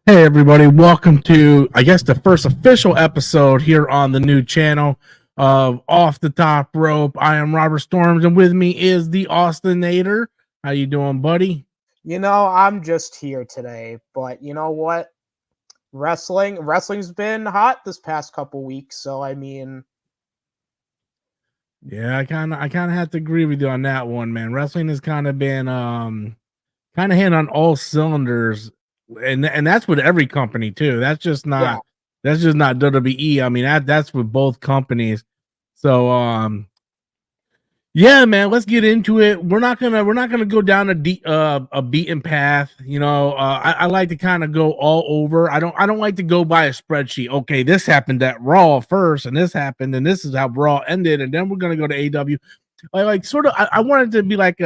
Hey everybody, welcome to I guess the first official episode here on the new channel of Off the Top Rope. I am Robert Storms and with me is the Austinator. How you doing, buddy? I'm just here today, but you know what? Wrestling's been hot this past couple weeks, so I mean, Yeah, I kinda have to agree with you on that one, man. Wrestling has kind of been kind of hitting on all cylinders, and that's with every company too. yeah, That's just not WWE. I mean that's with both companies. So yeah, man, let's get into it. We're not gonna go down a beaten path. I like to kind of go all over. I don't like to go by a spreadsheet. Okay, this happened at Raw first, and this happened, and this is how Raw ended, and then we're gonna go to AW. Like sort of, I want it to be like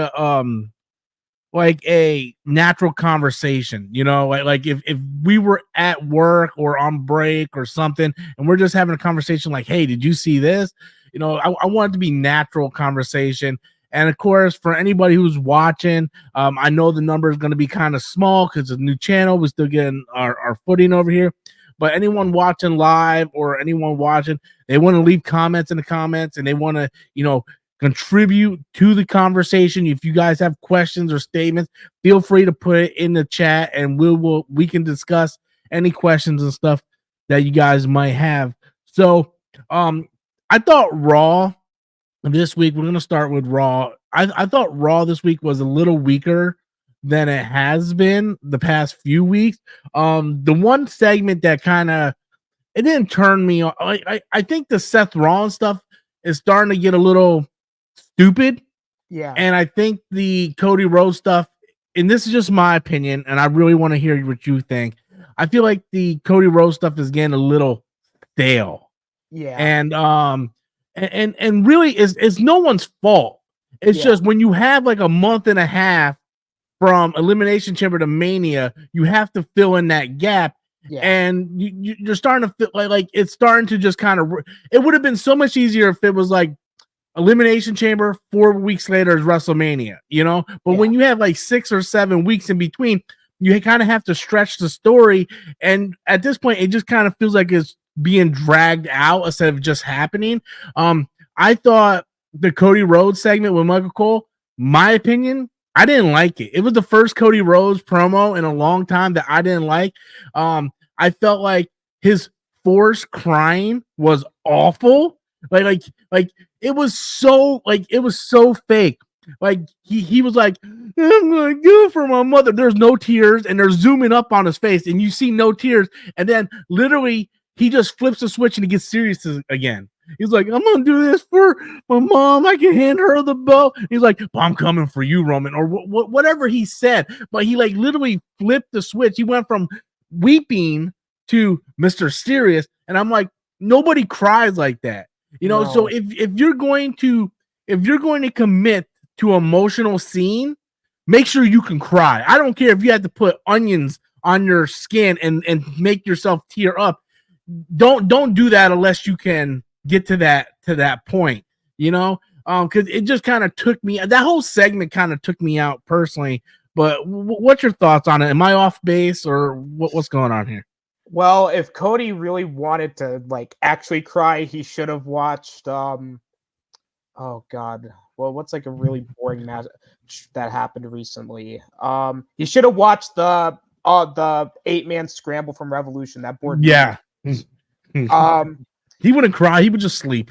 a natural conversation, like if we were at work or on break or something and we're just having a conversation like, hey, did you see this? I want it to be natural conversation. And of course, for anybody who's watching, I know the number is going to be kind of small because it's a new channel. We're still getting our footing over here. But anyone watching live or anyone watching, they want to leave comments in the comments and they want to, contribute to the conversation. If you guys have questions or statements, feel free to put it in the chat and we can discuss any questions and stuff that you guys might have. So I thought Raw this week, we're gonna start with Raw. I thought Raw this week was a little weaker than it has been the past few weeks. The one segment that kind of it didn't turn me on. I think the Seth Rollins stuff is starting to get a little stupid. yeah, And I think the Cody Rhodes stuff, and this is just my opinion, and I really want to hear what you think. I feel like the Cody Rhodes stuff is getting a little stale. yeah, And really it's no one's fault. It's yeah, just when you have like a month and a half from Elimination Chamber to Mania, you have to fill in that gap. yeah, And you're starting to feel like it's starting to just kind of. It would have been so much easier if it was like Elimination Chamber, 4 weeks later is WrestleMania. But yeah, when you have like 6 or 7 weeks in between, you kind of have to stretch the story. And at this point, it just kind of feels like it's being dragged out instead of just happening. I thought the Cody Rhodes segment with Michael Cole, my opinion, I didn't like it. It was the first Cody Rhodes promo in a long time that I didn't like. I felt like his forced crying was awful. Like it was so fake. Like he was like, I'm gonna do it for my mother. There's no tears, and they're zooming up on his face, and you see no tears, and then literally he just flips the switch and he gets serious again. He's like, I'm gonna do this for my mom. I can hand her the belt. He's like, well, I'm coming for you, Roman, or whatever he said. But he like literally flipped the switch. He went from weeping to Mr. Serious, and I'm like, nobody cries like that. So no, if you're going to commit to emotional scene, make sure you can cry. I don't care if you have to put onions on your skin and make yourself tear up. Don't do that unless you can get to that point, because it just kind of took me, that whole segment kind of took me out personally. But what's your thoughts on it? Am I off base or what's going on here? Well, if Cody really wanted to like actually cry, he should have watched oh god. Well, what's like a really boring match that happened recently? He should have watched the 8-man scramble from Revolution that bored me. Yeah. Um He wouldn't cry, he would just sleep.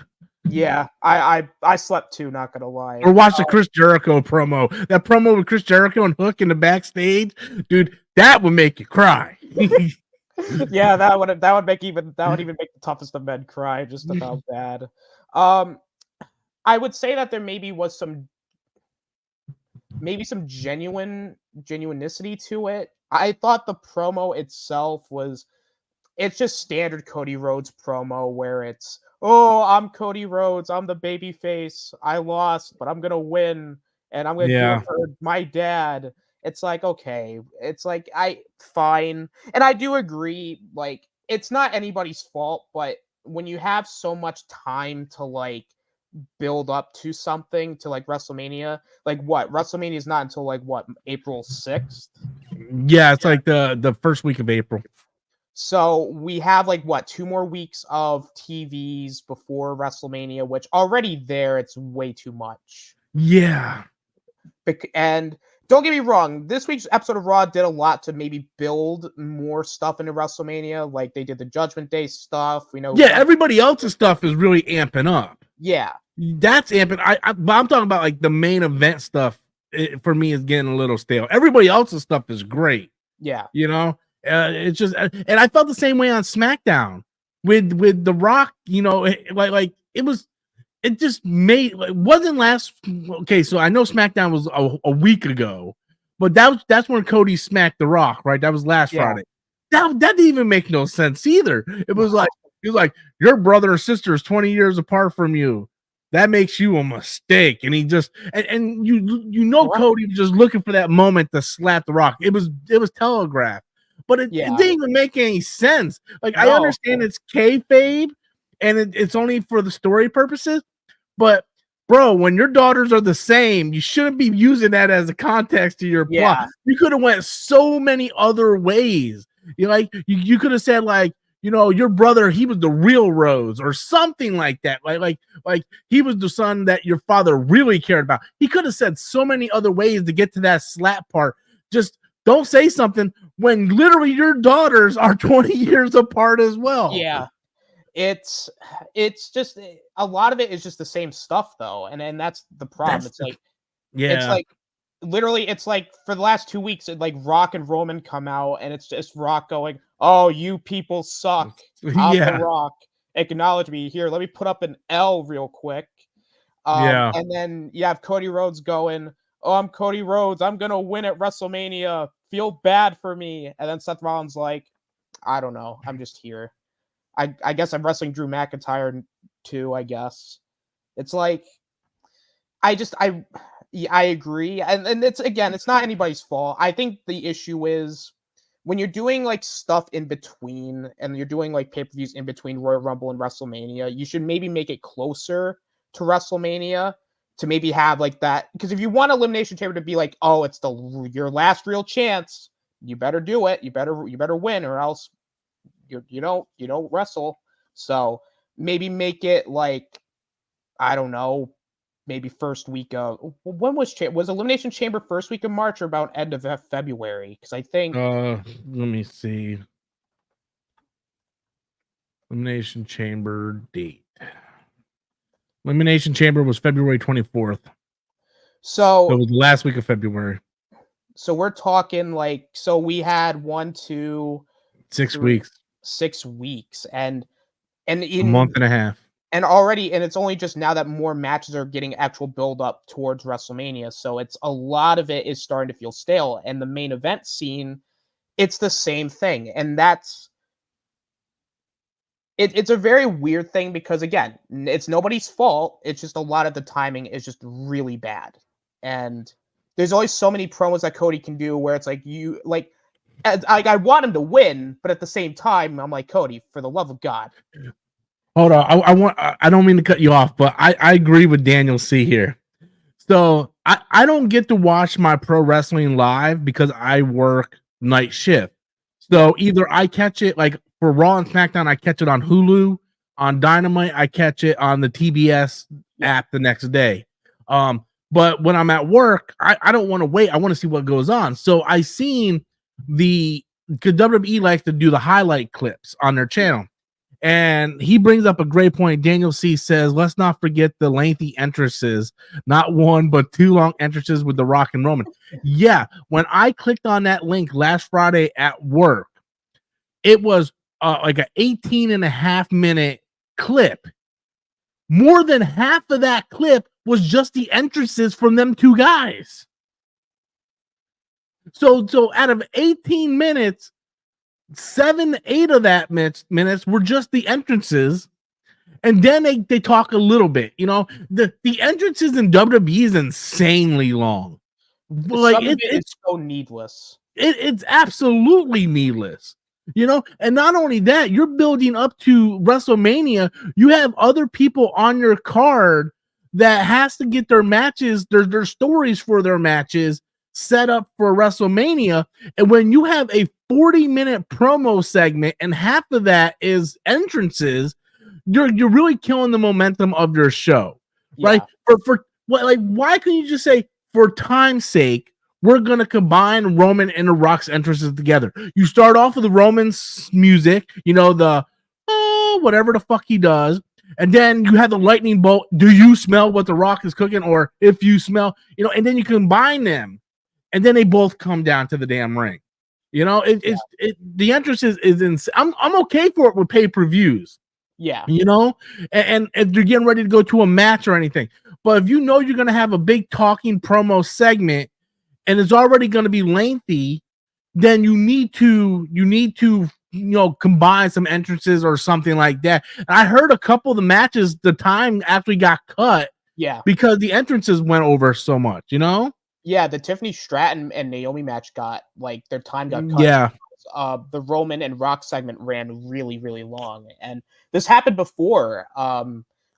yeah, I slept too, not gonna lie. Or watch the Chris Jericho promo. That promo with Chris Jericho and Hook in the backstage, dude, that would make you cry. Yeah, that would even make the toughest of men cry just about bad. Um I would say that there was some genuinity to it. I thought the promo itself it's just standard Cody Rhodes promo where it's, oh, I'm Cody Rhodes, I'm the baby face, I lost, but I'm gonna win, and I'm gonna do it Yeah. for my dad. It's like, okay, it's like fine. And I do agree, like, it's not anybody's fault, but when you have so much time to like build up to something to like WrestleMania, like what? WrestleMania is not until like what, April 6th? Yeah, it's like the first week of April. So we have like what, 2 more weeks of TVs before WrestleMania, which already there it's way too much. Yeah. And don't get me wrong, this week's episode of Raw did a lot to maybe build more stuff into WrestleMania. Like they did the Judgment Day stuff. We know. Yeah, everybody else's stuff is really amping up. Yeah. That's amping. But I'm talking about like the main event stuff. For me, is getting a little stale. Everybody else's stuff is great. Yeah. You know, it's just, and I felt the same way on SmackDown with The Rock. You know, like it was. It just made, like, wasn't last. Okay, so I know SmackDown was a week ago, but that's when Cody smacked The Rock, right? That was last Friday. That didn't even make no sense either. It was like your brother or sister is 20 years apart from you. That makes you a mistake. And he just and you know Cody was just looking for that moment to slap The Rock. It was telegraphed, but it didn't even make any sense. Like I understand it's kayfabe and it's only for the story purposes. But bro, when your daughters are the same, you shouldn't be using that as a context to your plot. You could have went so many other ways. You know, like you could have said like, you know, your brother, he was the real Rose or something like that. Like he was the son that your father really cared about. He could have said so many other ways to get to that slap part. Just don't say something when literally your daughters are 20 years apart as well. Yeah. It's just a lot of it is just the same stuff though, and that's the problem. It's like literally it's like for the last 2 weeks, like Rock and Roman come out, and it's just Rock going, "Oh, you people suck. I'm The Rock. Acknowledge me here. Let me put up an L real quick." And then you have Cody Rhodes going, "Oh, I'm Cody Rhodes. I'm gonna win at WrestleMania. Feel bad for me." And then Seth Rollins like, "I don't know. I'm just here. I guess I'm wrestling Drew McIntyre too, I guess." It's like, I agree. And it's, again, it's not anybody's fault. I think the issue is when you're doing like stuff in between and you're doing like pay-per-views in between Royal Rumble and WrestleMania, you should maybe make it closer to WrestleMania to maybe have like that. Because if you want Elimination Chamber to be like, oh, it's your last real chance, you better do it. You better win, or else you don't wrestle. So maybe make it like, I don't know, maybe first week of, when was Elimination Chamber first week of March or about end of February? Because I think let me see. Elimination Chamber date. Elimination Chamber was February 24th. So it was the last week of February. So we're talking like, so we had 1, 2, 6 weeks. 6 weeks, and a month and a half. And already, and it's only just now that more matches are getting actual build up towards WrestleMania. So it's a lot of it is starting to feel stale. And the main event scene, it's the same thing. And it's a very weird thing because, again, it's nobody's fault. It's just a lot of the timing is just really bad. And there's always so many promos that Cody can do where it's like, I want him to win, but at the same time, I'm like, Cody, for the love of God. Hold on. I don't mean to cut you off, but I agree with Daniel C here. So I don't get to watch my pro wrestling live because I work night shift. So either I catch it like for Raw and SmackDown, I catch it on Hulu, on Dynamite, I catch it on the TBS app the next day. But when I'm at work, I don't want to wait. I want to see what goes on. So I seen because WWE likes to do the highlight clips on their channel. And he brings up a great point. Daniel C says, let's not forget the lengthy entrances, not one, but 2 long entrances with The Rock and Roman. Yeah, when I clicked on that link last Friday at work, it was like an 18.5-minute clip. More than half of that clip was just the entrances from them 2 guys. So out of 18 minutes, 7, 8 of that minutes were just the entrances, and then they talk a little bit. You know, the entrances in WWE is insanely long. Like it's so needless. It's absolutely needless. You know, and not only that, you're building up to WrestleMania. You have other people on your card that has to get their matches, their stories for their matches set up for WrestleMania. And when you have a 40-minute promo segment and half of that is entrances, you're really killing the momentum of your show, right? For what, like, why couldn't you just say, for time's sake, we're gonna combine Roman and The Rock's entrances together? You start off with the Roman's music, the whatever the fuck he does, and then you have the lightning bolt. Do you smell what The Rock is cooking? Or if you smell, and then you combine them, and then they both come down to the damn ring. The entrance is I'm okay for it with pay-per-views. Yeah. And if you're getting ready to go to a match or anything. But if you're going to have a big talking promo segment and it's already going to be lengthy, then you need to combine some entrances or something like that. And I heard a couple of the matches, the time actually got cut. Yeah. Because the entrances went over so much, Yeah, the Tiffany Stratton and Naomi match their time got cut. Yeah. The Roman and Rock segment ran really, really long. And this happened before.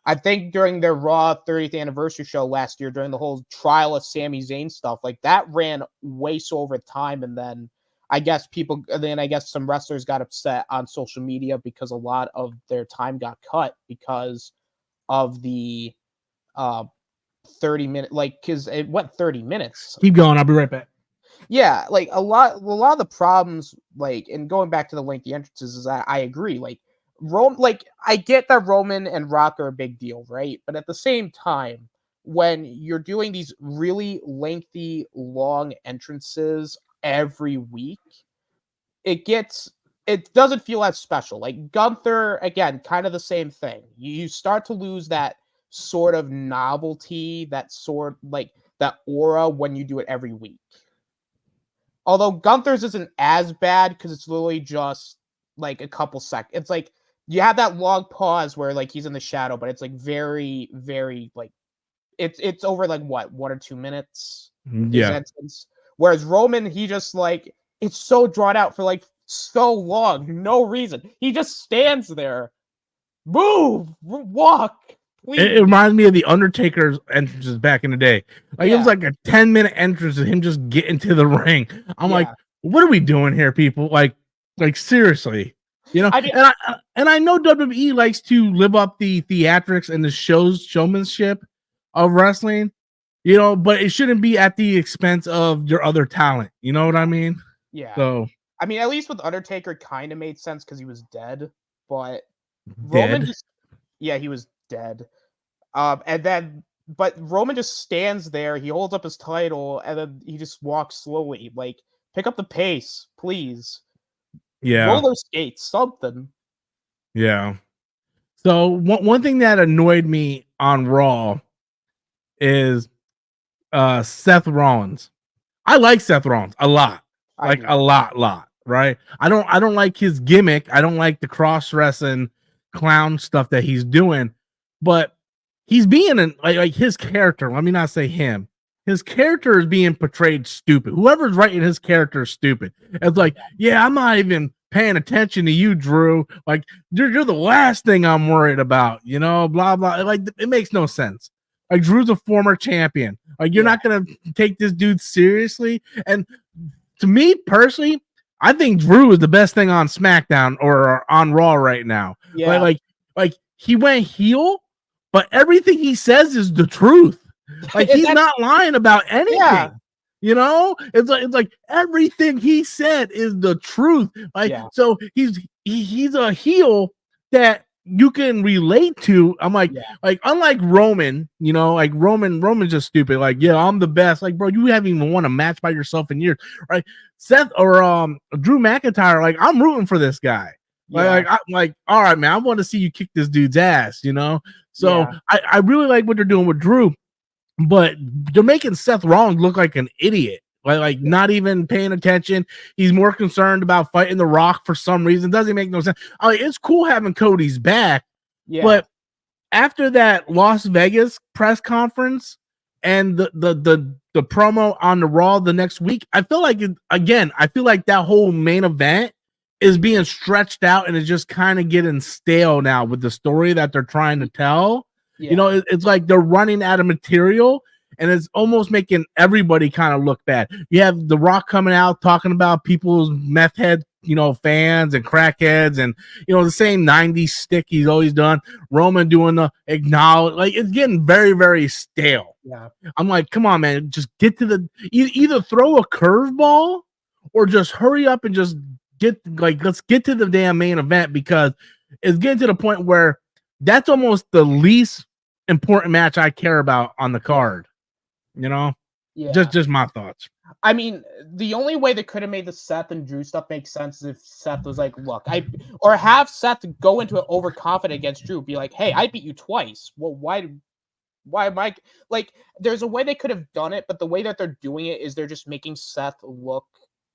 I think during their Raw 30th anniversary show last year, during the whole trial of Sami Zayn stuff, that ran way so over time. And then I guess some wrestlers got upset on social media because a lot of their time got cut because of the 30-minute, because it went 30 minutes. Keep going. I'll be right back. Yeah, a lot of the problems, and going back to the lengthy entrances, is that I agree. I get that Roman and Rock are a big deal, right? But at the same time, when you're doing these really lengthy, long entrances every week, it doesn't feel as special. Like Gunther, again, kind of the same thing. You start to lose that sort of novelty, that aura when you do it every week. Although Gunther's isn't as bad because it's literally just a couple seconds. It's you have that long pause where he's in the shadow, but it's very, very it's over 1 or 2 minutes. Yeah. Whereas Roman, he just it's so drawn out for so long, no reason. He just stands there. Move, walk. Please. It reminds me of the Undertaker's entrances back in the day. It was a 10-minute entrance of him just getting to the ring. I'm like, what are we doing here, people? Like seriously, and I know WWE likes to live up the theatrics and the showmanship of wrestling, but it shouldn't be at the expense of your other talent. You know what I mean? Yeah. So I mean, at least with Undertaker, kind of made sense because he was dead, but Roman, he was dead. But Roman just stands there. He holds up his title, and then he just walks slowly. Pick up the pace, please. Yeah. Roller skates, something. Yeah. So one thing that annoyed me on Raw is Seth Rollins. I like Seth Rollins a lot. A lot, right? I don't like his gimmick. I don't like the cross-dressing clown stuff that he's doing, but he's being his character. Let me not say him. His character is being portrayed stupid. Whoever's writing his character is stupid. It's I'm not even paying attention to you, Drew. You're the last thing I'm worried about, blah, blah. It makes no sense. Drew's a former champion. You're not going to take this dude seriously. And to me personally, I think Drew is the best thing on SmackDown or on Raw right now. Yeah. He went heel, but everything he says is the truth. He's not lying about anything. Yeah. It's everything he said is the truth. So he's a heel that you can relate to. I'm unlike Roman, Roman's just stupid. I'm the best. Bro, you haven't even won a match by yourself in years, right? Seth or Drew McIntyre, I'm rooting for this guy. All right, man, I want to see you kick this dude's ass, So I really like what they're doing with Drew, but they're making Seth Rollins look like an idiot. Not even paying attention. He's more concerned about fighting The Rock for some reason. Doesn't make no sense. It's cool having Cody's back, but after that Las Vegas press conference and the promo on the Raw the next week, I feel like that whole main event is being stretched out and it's just kind of getting stale now with the story that they're trying to tell. It's they're running out of material. and it's almost making everybody kind of look bad. You have The Rock coming out talking about people's meth head, fans and crackheads, and the same 90s stick he's always done. Roman doing the acknowledge, like it's getting very, very stale. Yeah. I'm like, come on, man, just get to the either throw a curveball or just hurry up and just let's get to the damn main event, because it's getting to the point where that's almost the least important match I care about on the card. Yeah. Just my thoughts. I mean, the only way they could have made the Seth and Drew stuff make sense is if Seth was like, look, or have Seth go into it overconfident against Drew, be like, hey, I beat you twice. Well, why am I like, there's a way they could have done it, but the way that they're doing it is they're just making Seth look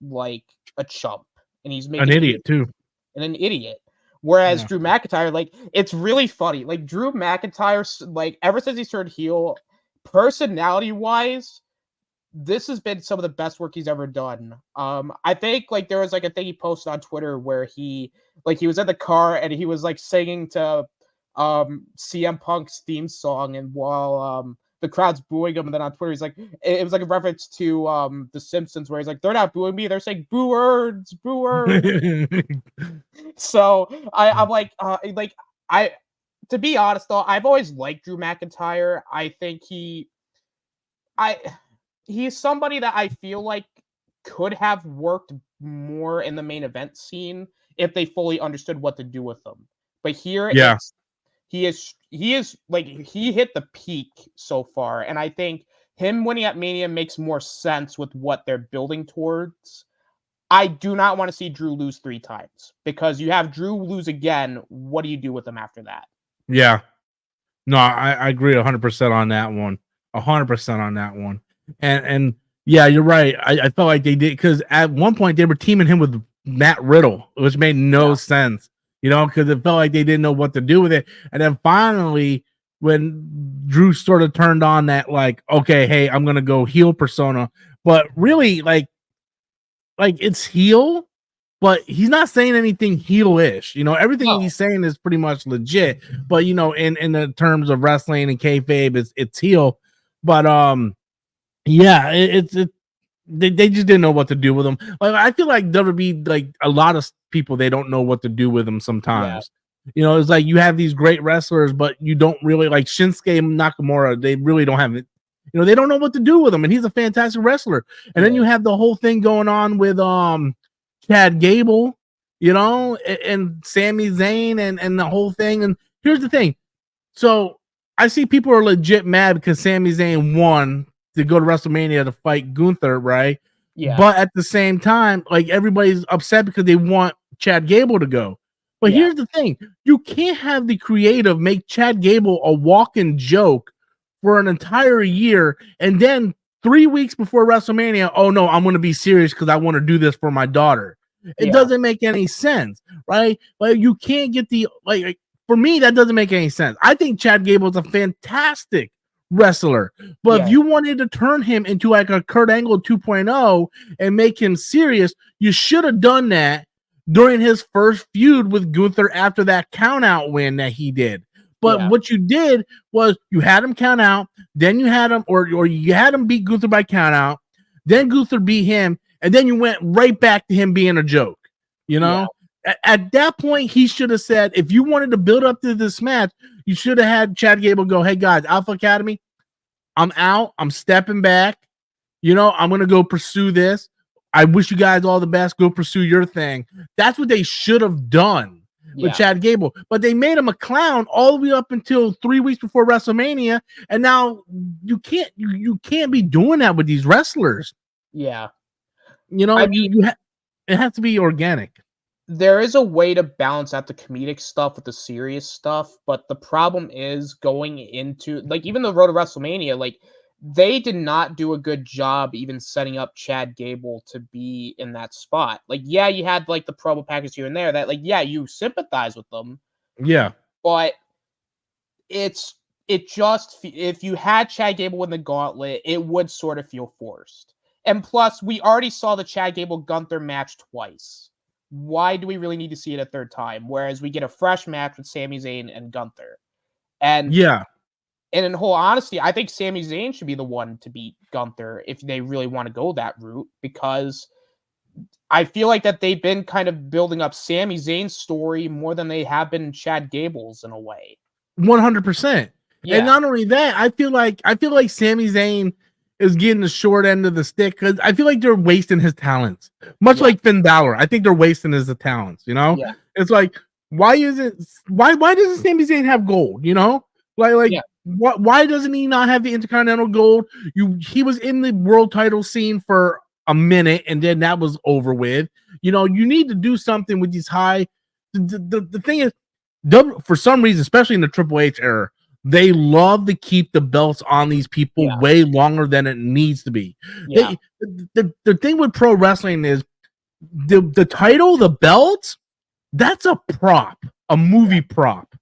like a chump, and he's making an idiot too. And an idiot. Whereas Drew McIntyre, like, it's really funny. Like, Drew McIntyre, like, ever since he turned heel, personality-wise, this has been some of the best work he's ever done. I think, like, there was, like, a thing he posted on Twitter where he was in the car and he was, like, singing to CM Punk's theme song, and while the crowd's booing him, and then on Twitter he's like, it was like a reference to The Simpsons, where he's like, they're not booing me, they're saying boo words. So I'm like, to be honest though, I've always liked Drew McIntyre. I think he's somebody that I feel like could have worked more in the main event scene if they fully understood what to do with them. But here, he is like, he hit the peak so far, and I think him winning at Mania makes more sense with what they're building towards. I do not want to see Drew lose 3 times, because you have Drew lose again. What do you do with him after that? Yeah. No, I agree 100% on that one. 100% on that one. And yeah, you're right. I felt like they did, because at one point they were teaming him with Matt Riddle, which made no sense, because it felt like they didn't know what to do with it. And then finally, when Drew sort of turned on that, like, okay, hey, I'm going to go heel persona, but really, like it's heel, but he's not saying anything heel-ish. Everything he's saying is pretty much legit, but in the terms of wrestling and kayfabe, it's heel. But yeah, they just didn't know what to do with him. Like, I feel like WWE, like a lot of people, they don't know what to do with them sometimes. It's like you have these great wrestlers, but you don't really, like Shinsuke Nakamura, they really don't have it. They don't know what to do with him, and he's a fantastic wrestler. And then you have the whole thing going on with Chad Gable, and Sami Zayn, and the whole thing. And here's the thing. So I see people are legit mad because Sami Zayn won to go to WrestleMania to fight Gunther, right? Yeah. But at the same time, like, everybody's upset because they want Chad Gable to go. But here's the thing. You can't have the creative make Chad Gable a walking joke for an entire year, and then 3 weeks before WrestleMania, oh no, I'm going to be serious because I want to do this for my daughter. It doesn't make any sense, right? Like, you can't get the, like, for me, that doesn't make any sense. I think Chad Gable is a fantastic wrestler, but if you wanted to turn him into like a Kurt Angle 2.0 and make him serious, you should have done that during his first feud with Gunther after that count-out win that he did. But what you did was you had him count out, then you had him, or you had him beat Gunther by count out, then Gunther beat him, and then you went right back to him being a joke. At that point, he should have said, if you wanted to build up to this match, you should have had Chad Gable go, hey guys, Alpha Academy, I'm out, I'm stepping back, I'm gonna go pursue this. I wish you guys all the best, go pursue your thing. That's what they should have done with Chad Gable, but they made him a clown all the way up until 3 weeks before WrestleMania, and now you can't be doing that with these wrestlers. I mean, it has to be organic. There is a way to balance out the comedic stuff with the serious stuff, but the problem is going into, like, even the road to WrestleMania, like, they did not do a good job even setting up Chad Gable to be in that spot. Like, you had, like, the promo package here and there that, like, you sympathize with them. Yeah. But it just, if you had Chad Gable win the gauntlet, it would sort of feel forced. And plus, we already saw the Chad Gable-Gunther match twice. Why do we really need to see it a third time? Whereas we get a fresh match with Sami Zayn and Gunther. And And in whole honesty, I think Sami Zayn should be the one to beat Gunther if they really want to go that route, because I feel like that they've been kind of building up Sami Zayn's story more than they have been Chad Gable's in a way. 100%. Yeah. And not only that, I feel like Sami Zayn is getting the short end of the stick because I feel like they're wasting his talents. Much like Finn Balor. I think they're wasting his talents, you know? Yeah. It's like, why doesn't Sami Zayn have gold, you know? Why doesn't he not have the Intercontinental gold? He was in the world title scene for a minute and then that was over with. You know, you need to do something with these high. The thing is, for some reason, especially in the Triple H era, they love to keep the belts on these people way longer than it needs to be. Yeah. The thing with pro wrestling is the title, the belt, that's a prop, a movie prop.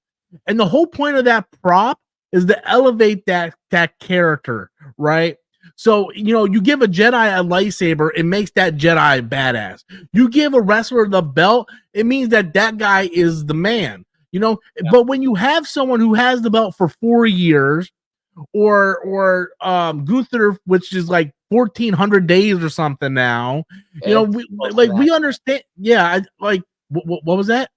And the whole point of that prop is to elevate that character, right? So, you know, you give a Jedi a lightsaber, it makes that Jedi badass. You give a wrestler the belt, it means that guy is the man. You know, but when you have someone who has the belt for 4 years, or Gunther, which is like 1,400 days or something now, you know, we understand. Yeah, what was that?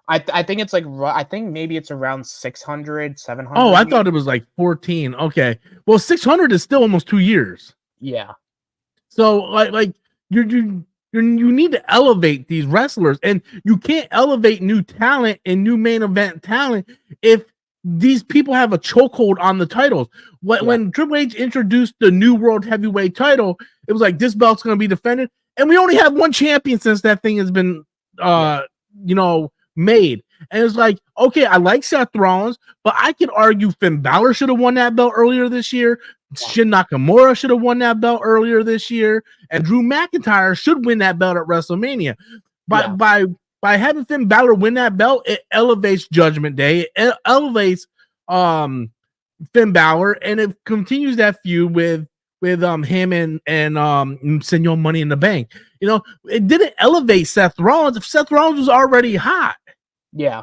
I think it's like, I think maybe it's around 600, 700. Oh, I thought it was like 14. Okay, well, 600 is still almost 2 years. Yeah. So like you need to elevate these wrestlers, and you can't elevate new talent and new main event talent if these people have a chokehold on the titles. When Triple H introduced the new world heavyweight title, it was like, this belt's going to be defended, and we only have one champion since that thing has been you know, made. And it's like, okay, I like Seth Rollins, but I could argue Finn Balor should have won that belt earlier this year. Shin Nakamura should have won that belt earlier this year, and Drew McIntyre should win that belt at WrestleMania. By having Finn Balor win that belt, it elevates Judgment Day, it elevates Finn Balor, and it continues that feud with him and Senor Money in the Bank. You know, it didn't elevate Seth Rollins if Seth Rollins was already hot. Yeah.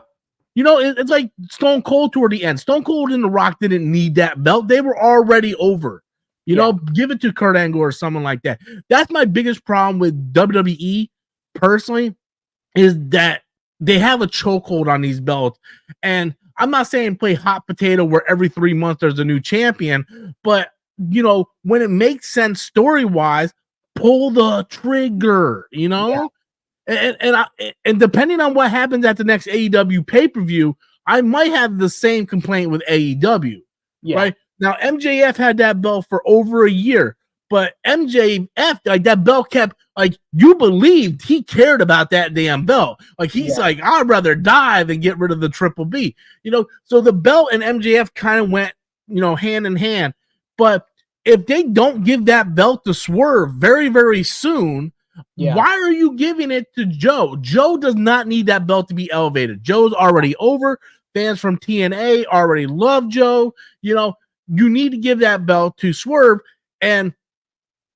You know, it's like Stone Cold toward the end. Stone Cold and The Rock didn't need that belt. They were already over. You know, give it to Kurt Angle or someone like that. That's my biggest problem with WWE, personally, is that they have a chokehold on these belts. And I'm not saying play hot potato where every 3 months there's a new champion, but, you know, when it makes sense story-wise, pull the trigger, you know? Yeah. And depending on what happens at the next AEW pay-per-view, I might have the same complaint with AEW. Yeah. Right? Now, MJF had that belt for over a year, but MJF, like, that belt kept, like, you believed he cared about that damn belt. Like, he's like, I'd rather die than get rid of the Triple B. You know, so the belt and MJF kind of went, you know, hand in hand. But if they don't give that belt to Swerve very, very soon, why are you giving it to Joe? Joe does not need that belt to be elevated. Joe's already over. Fans from TNA already love Joe. You know, you need to give that belt to Swerve. And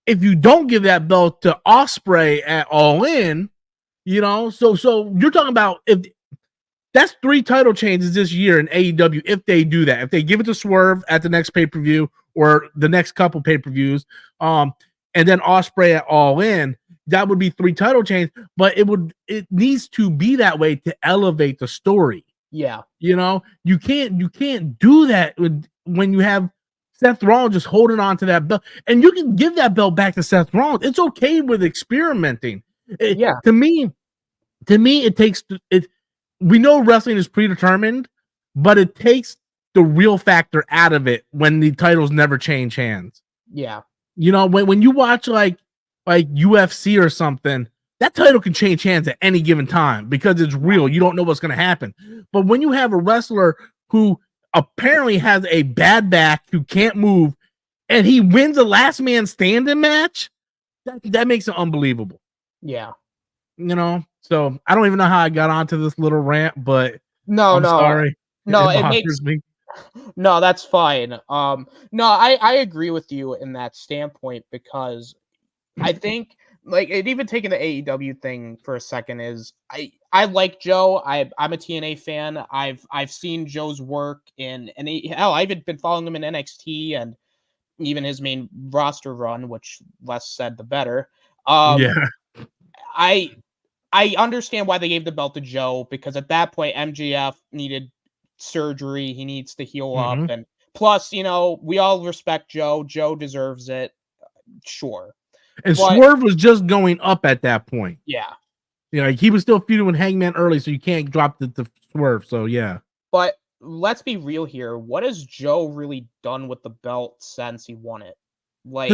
if you don't give that belt to Ospreay at All In, you know, so you're talking about, if that's 3 title changes this year in AEW, if they do that, if they give it to Swerve at the next pay-per-view or the next couple pay-per-views, and then Ospreay at All In, that would be 3 title changes, but it needs to be that way to elevate the story. Yeah. You know, you can't do that when you have Seth Rollins just holding on to that belt, and you can give that belt back to Seth Rollins. It's okay with experimenting. To me, it takes it. We know wrestling is predetermined, but it takes the real factor out of it when the titles never change hands. Yeah. You know, when you watch like UFC or something, that title can change hands at any given time because it's real. You don't know what's going to happen. But when you have a wrestler who apparently has a bad back, who can't move, and he wins a last man standing match, that makes it unbelievable. Yeah. You know, so I don't even know how I got onto this little rant, but I'm sorry. No, it makes me. No, that's fine. No, I agree with you in that standpoint, because I think like, and even taking the AEW thing for a second is I like Joe. I'm a TNA fan. I've seen Joe's work hell, I've even been following him in NXT and even his main roster run, which less said the better. Yeah. I understand why they gave the belt to Joe, because at that point MJF needed surgery. He needs to heal up, and plus, we all respect Joe. Joe deserves it. Sure. And But Swerve was just going up at that point. yeah. Like he was still feuding with Hangman early, so you can't drop the Swerve. So yeah. But let's be real here. What has Joe really done with the belt since he won it? Like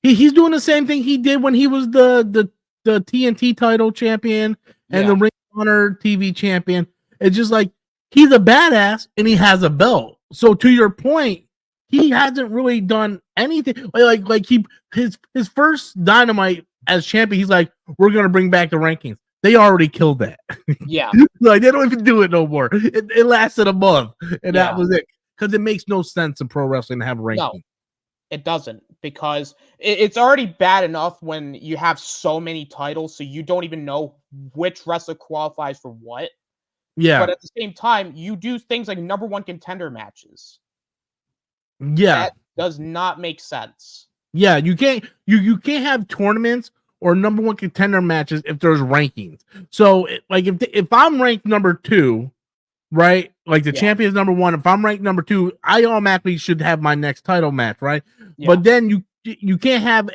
he's doing the same thing he did when he was the TNT title champion and the Ring of Honor TV champion. It's just like he's a badass and he has a belt. So to your point, he hasn't really done anything. Like his first Dynamite as champion, he's like, we're gonna bring back the rankings. They already killed that. Yeah. Like they don't even do it no more. It lasted a month, and that was it. Because it makes no sense in pro wrestling to have rankings. No, it doesn't, because it's already bad enough when you have so many titles, so you don't even know which wrestler qualifies for what. Yeah. But at the same time, you do things like number one contender matches. Yeah. That does not make sense. Yeah, you can't have tournaments or number one contender matches if there's rankings. So like if I'm ranked number 2, right? Like the champion's number 1, if I'm ranked number 2, I automatically should have my next title match, right? Yeah. But then you can't have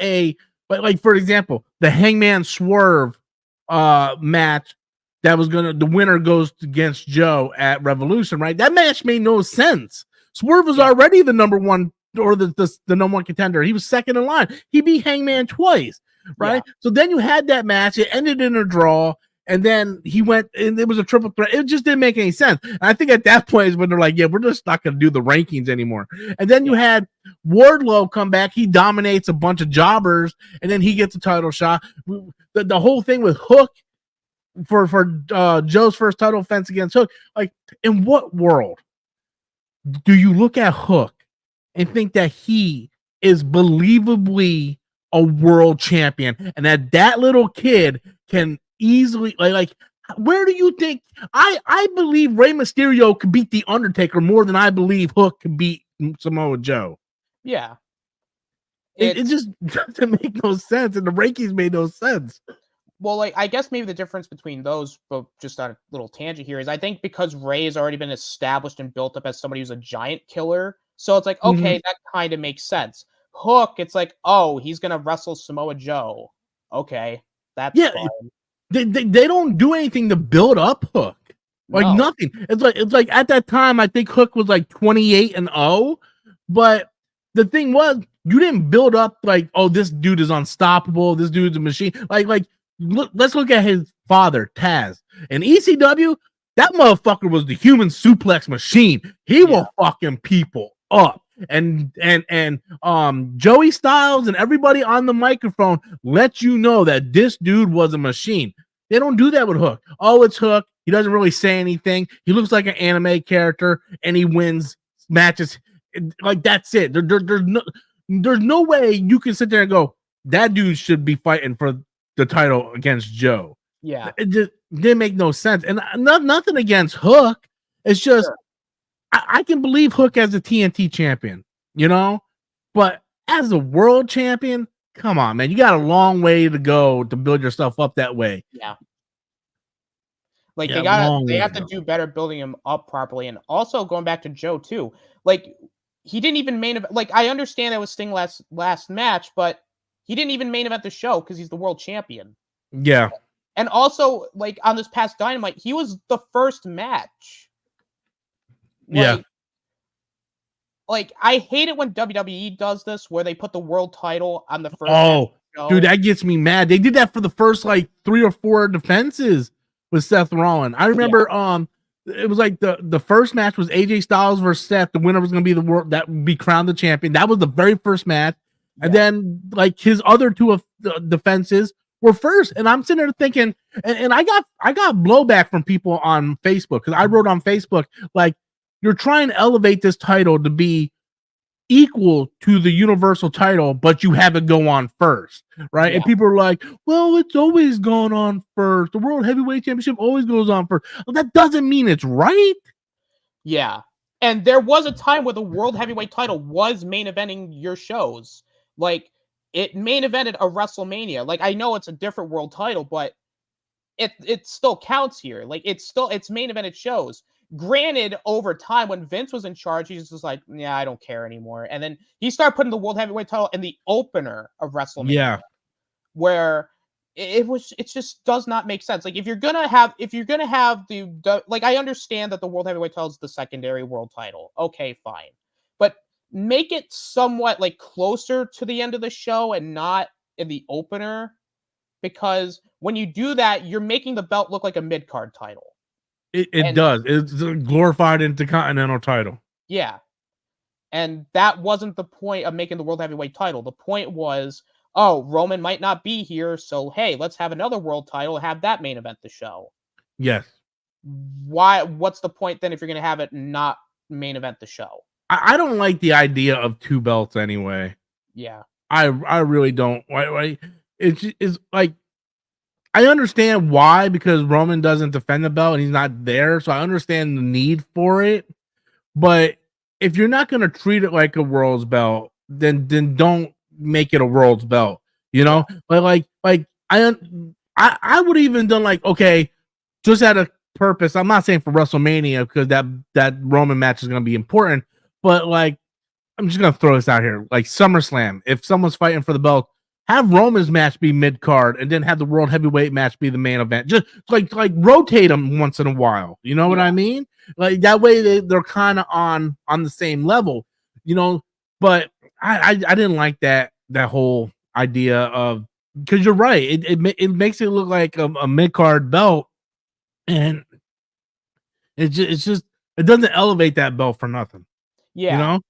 like for example, the Hangman Swerve match that was the winner goes against Joe at Revolution, right? That match made no sense. Swerve was already the number 1 or the number 1 contender. He was second in line. He beat Hangman twice, right? Yeah. So then you had that match. It ended in a draw, and then he went, and it was a triple threat. It just didn't make any sense. And I think at that point is when they're like, yeah, we're just not going to do the rankings anymore. And then you had Wardlow come back. He dominates a bunch of jobbers, and then he gets a title shot. The whole thing with Hook for Joe's first title offense against Hook. Like, in what world do you look at Hook and think that he is believably a world champion and that little kid can easily like where do you think I believe Rey Mysterio could beat the Undertaker more than I believe Hook could beat Samoa Joe? Yeah. It just doesn't make no sense, and the rankings made no sense. Well, like, I guess maybe the difference between those, but just on a little tangent here, is I think because Ray has already been established and built up as somebody who's a giant killer, so it's like, okay, that kind of makes sense. Hook, it's like, oh, he's gonna wrestle Samoa Joe. Okay, that's fine. They don't do anything to build up Hook. Like nothing. It's like at that time, I think Hook was like 28-0, but the thing was, you didn't build up like, oh, this dude is unstoppable. This dude's a machine. Like. Let's look at his father, Taz. In ECW, that motherfucker was the human suplex machine. He will fucking people up. And Joey Styles and everybody on the microphone let you know that this dude was a machine. They don't do that with Hook. Oh, it's Hook. He doesn't really say anything. He looks like an anime character, and he wins matches. Like, that's it. There's no way you can sit there and go, that dude should be fighting for the title against Joe. Yeah. It just didn't make no sense. And nothing against Hook. It's just, I can believe Hook as a TNT champion, but as a world champion, come on, man. You got a long way to go to build yourself up that way. Yeah. Like, they have to do better building him up properly. And also going back to Joe too, like, he didn't even main event. Like, I understand that was Sting last match, but he didn't even main event the show because he's the world champion. Yeah. And also, like, on this past Dynamite, he was the first match. Like, I hate it when WWE does this, where they put the world title on the first match. Dude, that gets me mad. They did that for the first, like, 3 or 4 defenses with Seth Rollins. I remember, it was like the first match was AJ Styles versus Seth. The winner was going to be the world that would be crowned the champion. That was the very first match. And then, like, his other 2 of the defenses were first. And I'm sitting there thinking, and I got blowback from people on Facebook, because I wrote on Facebook, like, you're trying to elevate this title to be equal to the universal title, but you have it go on first, right? Yeah. And people are like, well, it's always gone on first. The World Heavyweight Championship always goes on first. Well, that doesn't mean it's right. Yeah. And there was a time where the World Heavyweight title was main eventing your shows. Like, it main evented a WrestleMania. Like, I know it's a different world title, but it still counts here. Like, it's main evented shows. Granted, over time, when Vince was in charge, he just was like, yeah, I don't care anymore. And then he started putting the World Heavyweight title in the opener of WrestleMania. Yeah. Where it just does not make sense. Like, if you're gonna have the like, I understand that the World Heavyweight title is the secondary world title. Okay, fine. But make it somewhat like closer to the end of the show and not in the opener, because when you do that, you're making the belt look like a mid-card title. It does. It's a glorified Intercontinental title. Yeah. And that wasn't the point of making the World Heavyweight title. The point was, oh, Roman might not be here, so hey, let's have another world title, have that main event the show. Yes. What's the point then if you're going to have it not main event the show? I don't like the idea of two belts anyway. Yeah. I really don't. Why it's like, I understand why, because Roman doesn't defend the belt and he's not there, so I understand the need for it. But if you're not going to treat it like a world's belt, then don't make it a world's belt. You know, but like I would even done like, okay, just out of purpose. I'm not saying for WrestleMania, because that Roman match is going to be important, but like, I'm just going to throw this out here, like SummerSlam. If someone's fighting for the belt, have Roman's match be mid card, and then have the World Heavyweight match be the main event. Just like rotate them once in a while. You know what I mean? Like, that way they're kind of on the same level. You know, but I didn't like that whole idea of, because you're right. It makes it look like a mid card belt, and it doesn't elevate that belt for nothing. Yeah. You know.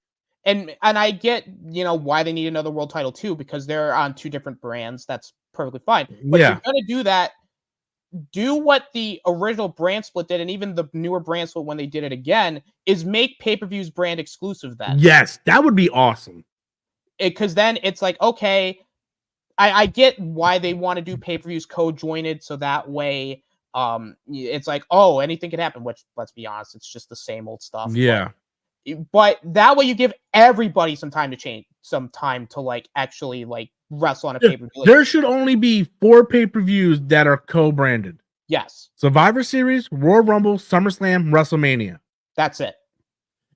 And I get, why they need another world title too, because they're on two different brands. That's perfectly fine. But if you're going to do that, do what the original brand split did, and even the newer brand split when they did it again, is make pay-per-views brand exclusive then. Yes, that would be awesome. Because then it's like, okay, I get why they want to do pay-per-views co-jointed, so that way it's like, oh, anything could happen, which, let's be honest, it's just the same old stuff. Yeah. But that way you give everybody some time to change, some time to like actually like wrestle on a pay-per-view. There should only be 4 pay-per-views that are co-branded. Yes. Survivor Series, Royal Rumble, SummerSlam, WrestleMania. That's it.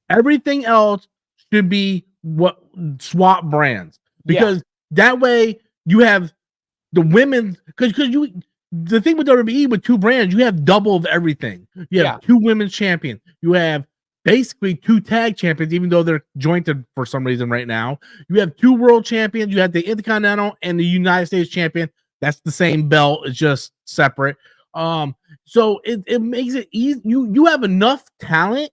Everything else should be swap brands, because that way you have the women, because the thing with WWE with 2 brands, you have double of everything. You have 2 women's champions. You have basically 2 tag champions, even though they're jointed for some reason right now. You have 2 world champions. You have the Intercontinental and the United States champion. That's the same belt. It's just separate. So it makes it easy. You have enough talent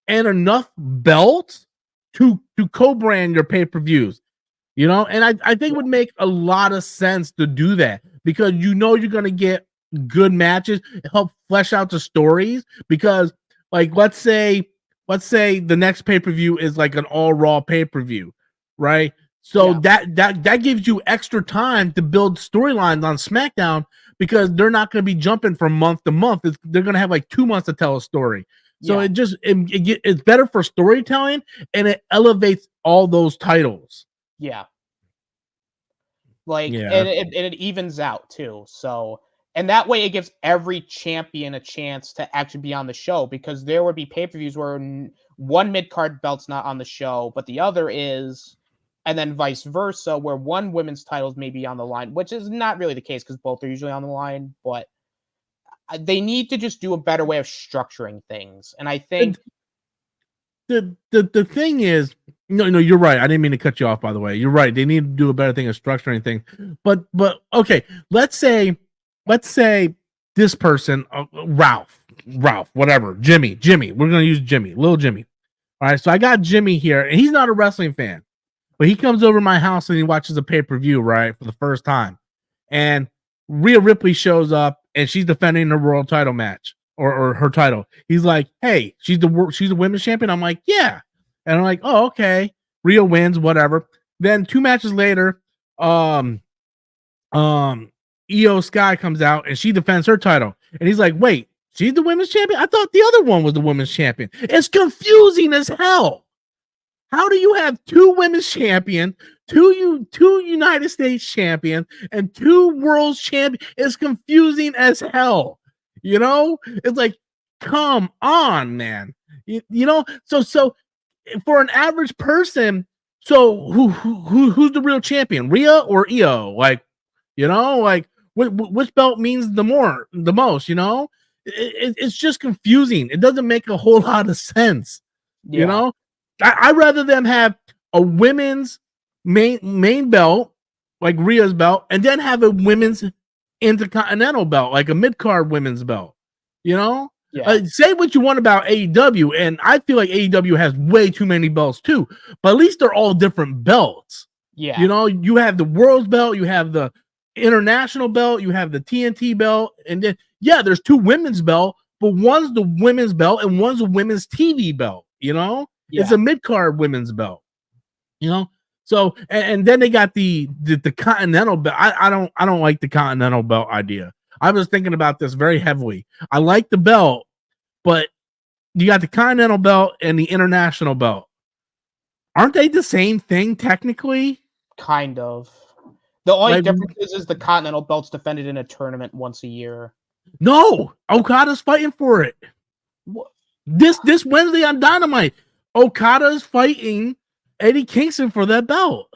and enough belts to co-brand your pay-per-views, and I think it would make a lot of sense to do that, because you're going to get good matches, help flesh out the stories, because like, let's say the next pay-per-view is like an all Raw pay-per-view, right? So that gives you extra time to build storylines on SmackDown, because they're not going to be jumping from month to month. They're going to have like 2 months to tell a story. So it's better for storytelling, and it elevates all those titles. Yeah. Like, and it evens out too. So, and that way it gives every champion a chance to actually be on the show, because there would be pay-per-views where one mid-card belt's not on the show, but the other is, and then vice versa, where one women's titles may be on the line, which is not really the case because both are usually on the line, but they need to just do a better way of structuring things. And I think the thing is, no, you're right. I didn't mean to cut you off, by the way. You're right. They need to do a better thing of structuring things. But okay, let's say this person, Ralph, whatever, Jimmy. We're gonna use Jimmy, little Jimmy. All right, so I got Jimmy here, and he's not a wrestling fan, but he comes over to my house and he watches a pay-per-view, right, for the first time, and Rhea Ripley shows up and she's defending her world title match, or her title. He's like, "Hey, she's the women's champion." I'm like, "Yeah," and I'm like, "Oh, okay." Rhea wins, whatever. Then 2 matches later, Io Sky comes out and she defends her title. And he's like, wait, she's the women's champion? I thought the other one was the women's champion. It's confusing as hell. How do you have 2 women's champion, two United States champion, and 2 world champion? It's confusing as hell. You know, it's like, come on, man. You know, so for an average person, so who's the real champion, Rhea or Io? Like, you know, like which belt means the most? You know, it's just confusing. It doesn't make a whole lot of sense. Yeah. You know, I'd rather them have a women's main belt, like Rhea's belt, and then have a women's intercontinental belt, like a mid-card women's belt. You know, say what you want about AEW, and I feel like AEW has way too many belts too, but at least they're all different belts. Yeah, you know, you have the world's belt, you have the international belt, you have the TNT belt, and then there's 2 women's belt, but one's the women's belt and one's a women's TV belt. You know, it's a mid-card women's belt. You know, so and then they got the continental belt. I don't like the continental belt idea. I was thinking about this very heavily. I like the belt, but you got the continental belt and the international belt. Aren't they the same thing technically? Kind of. The only difference is the continental belt's defended in a tournament once a year. No, Okada's fighting for it. What? This Wednesday on Dynamite, Okada's fighting Eddie Kingston for that belt.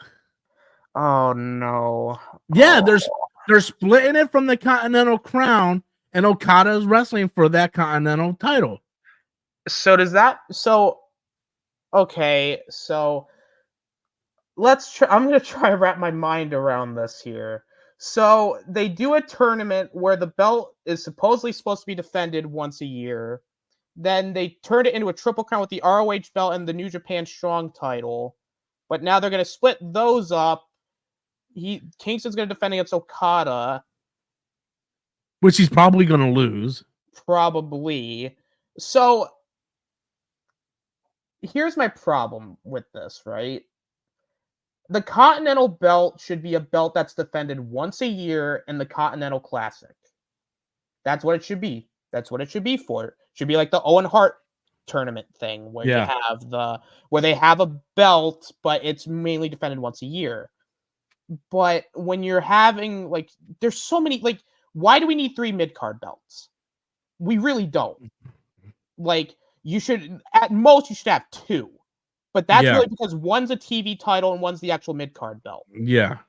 Oh no! Yeah, they're splitting it from the Continental Crown, and Okada is wrestling for that Continental title. So does that? So okay, so let's try. I'm gonna try to wrap my mind around this here. So they do a tournament where the belt is supposedly supposed to be defended once a year. Then they turn it into a triple crown with the ROH belt and the New Japan Strong title. But now they're going to split those up. Kingston's going to defend against Okada. Which he's probably going to lose. Probably. So, here's my problem with this, right? The Continental belt should be a belt that's defended once a year in the Continental Classic. That's what it should be. That's what it should be for. It should be like the Owen Hart tournament thing where you have where they have a belt, but it's mainly defended once a year. But when you're having like, there's so many, like, why do we need 3 mid-card belts? We really don't. Like, you should, at most, you should have 2. But that's really because one's a TV title and one's the actual mid-card belt. Yeah.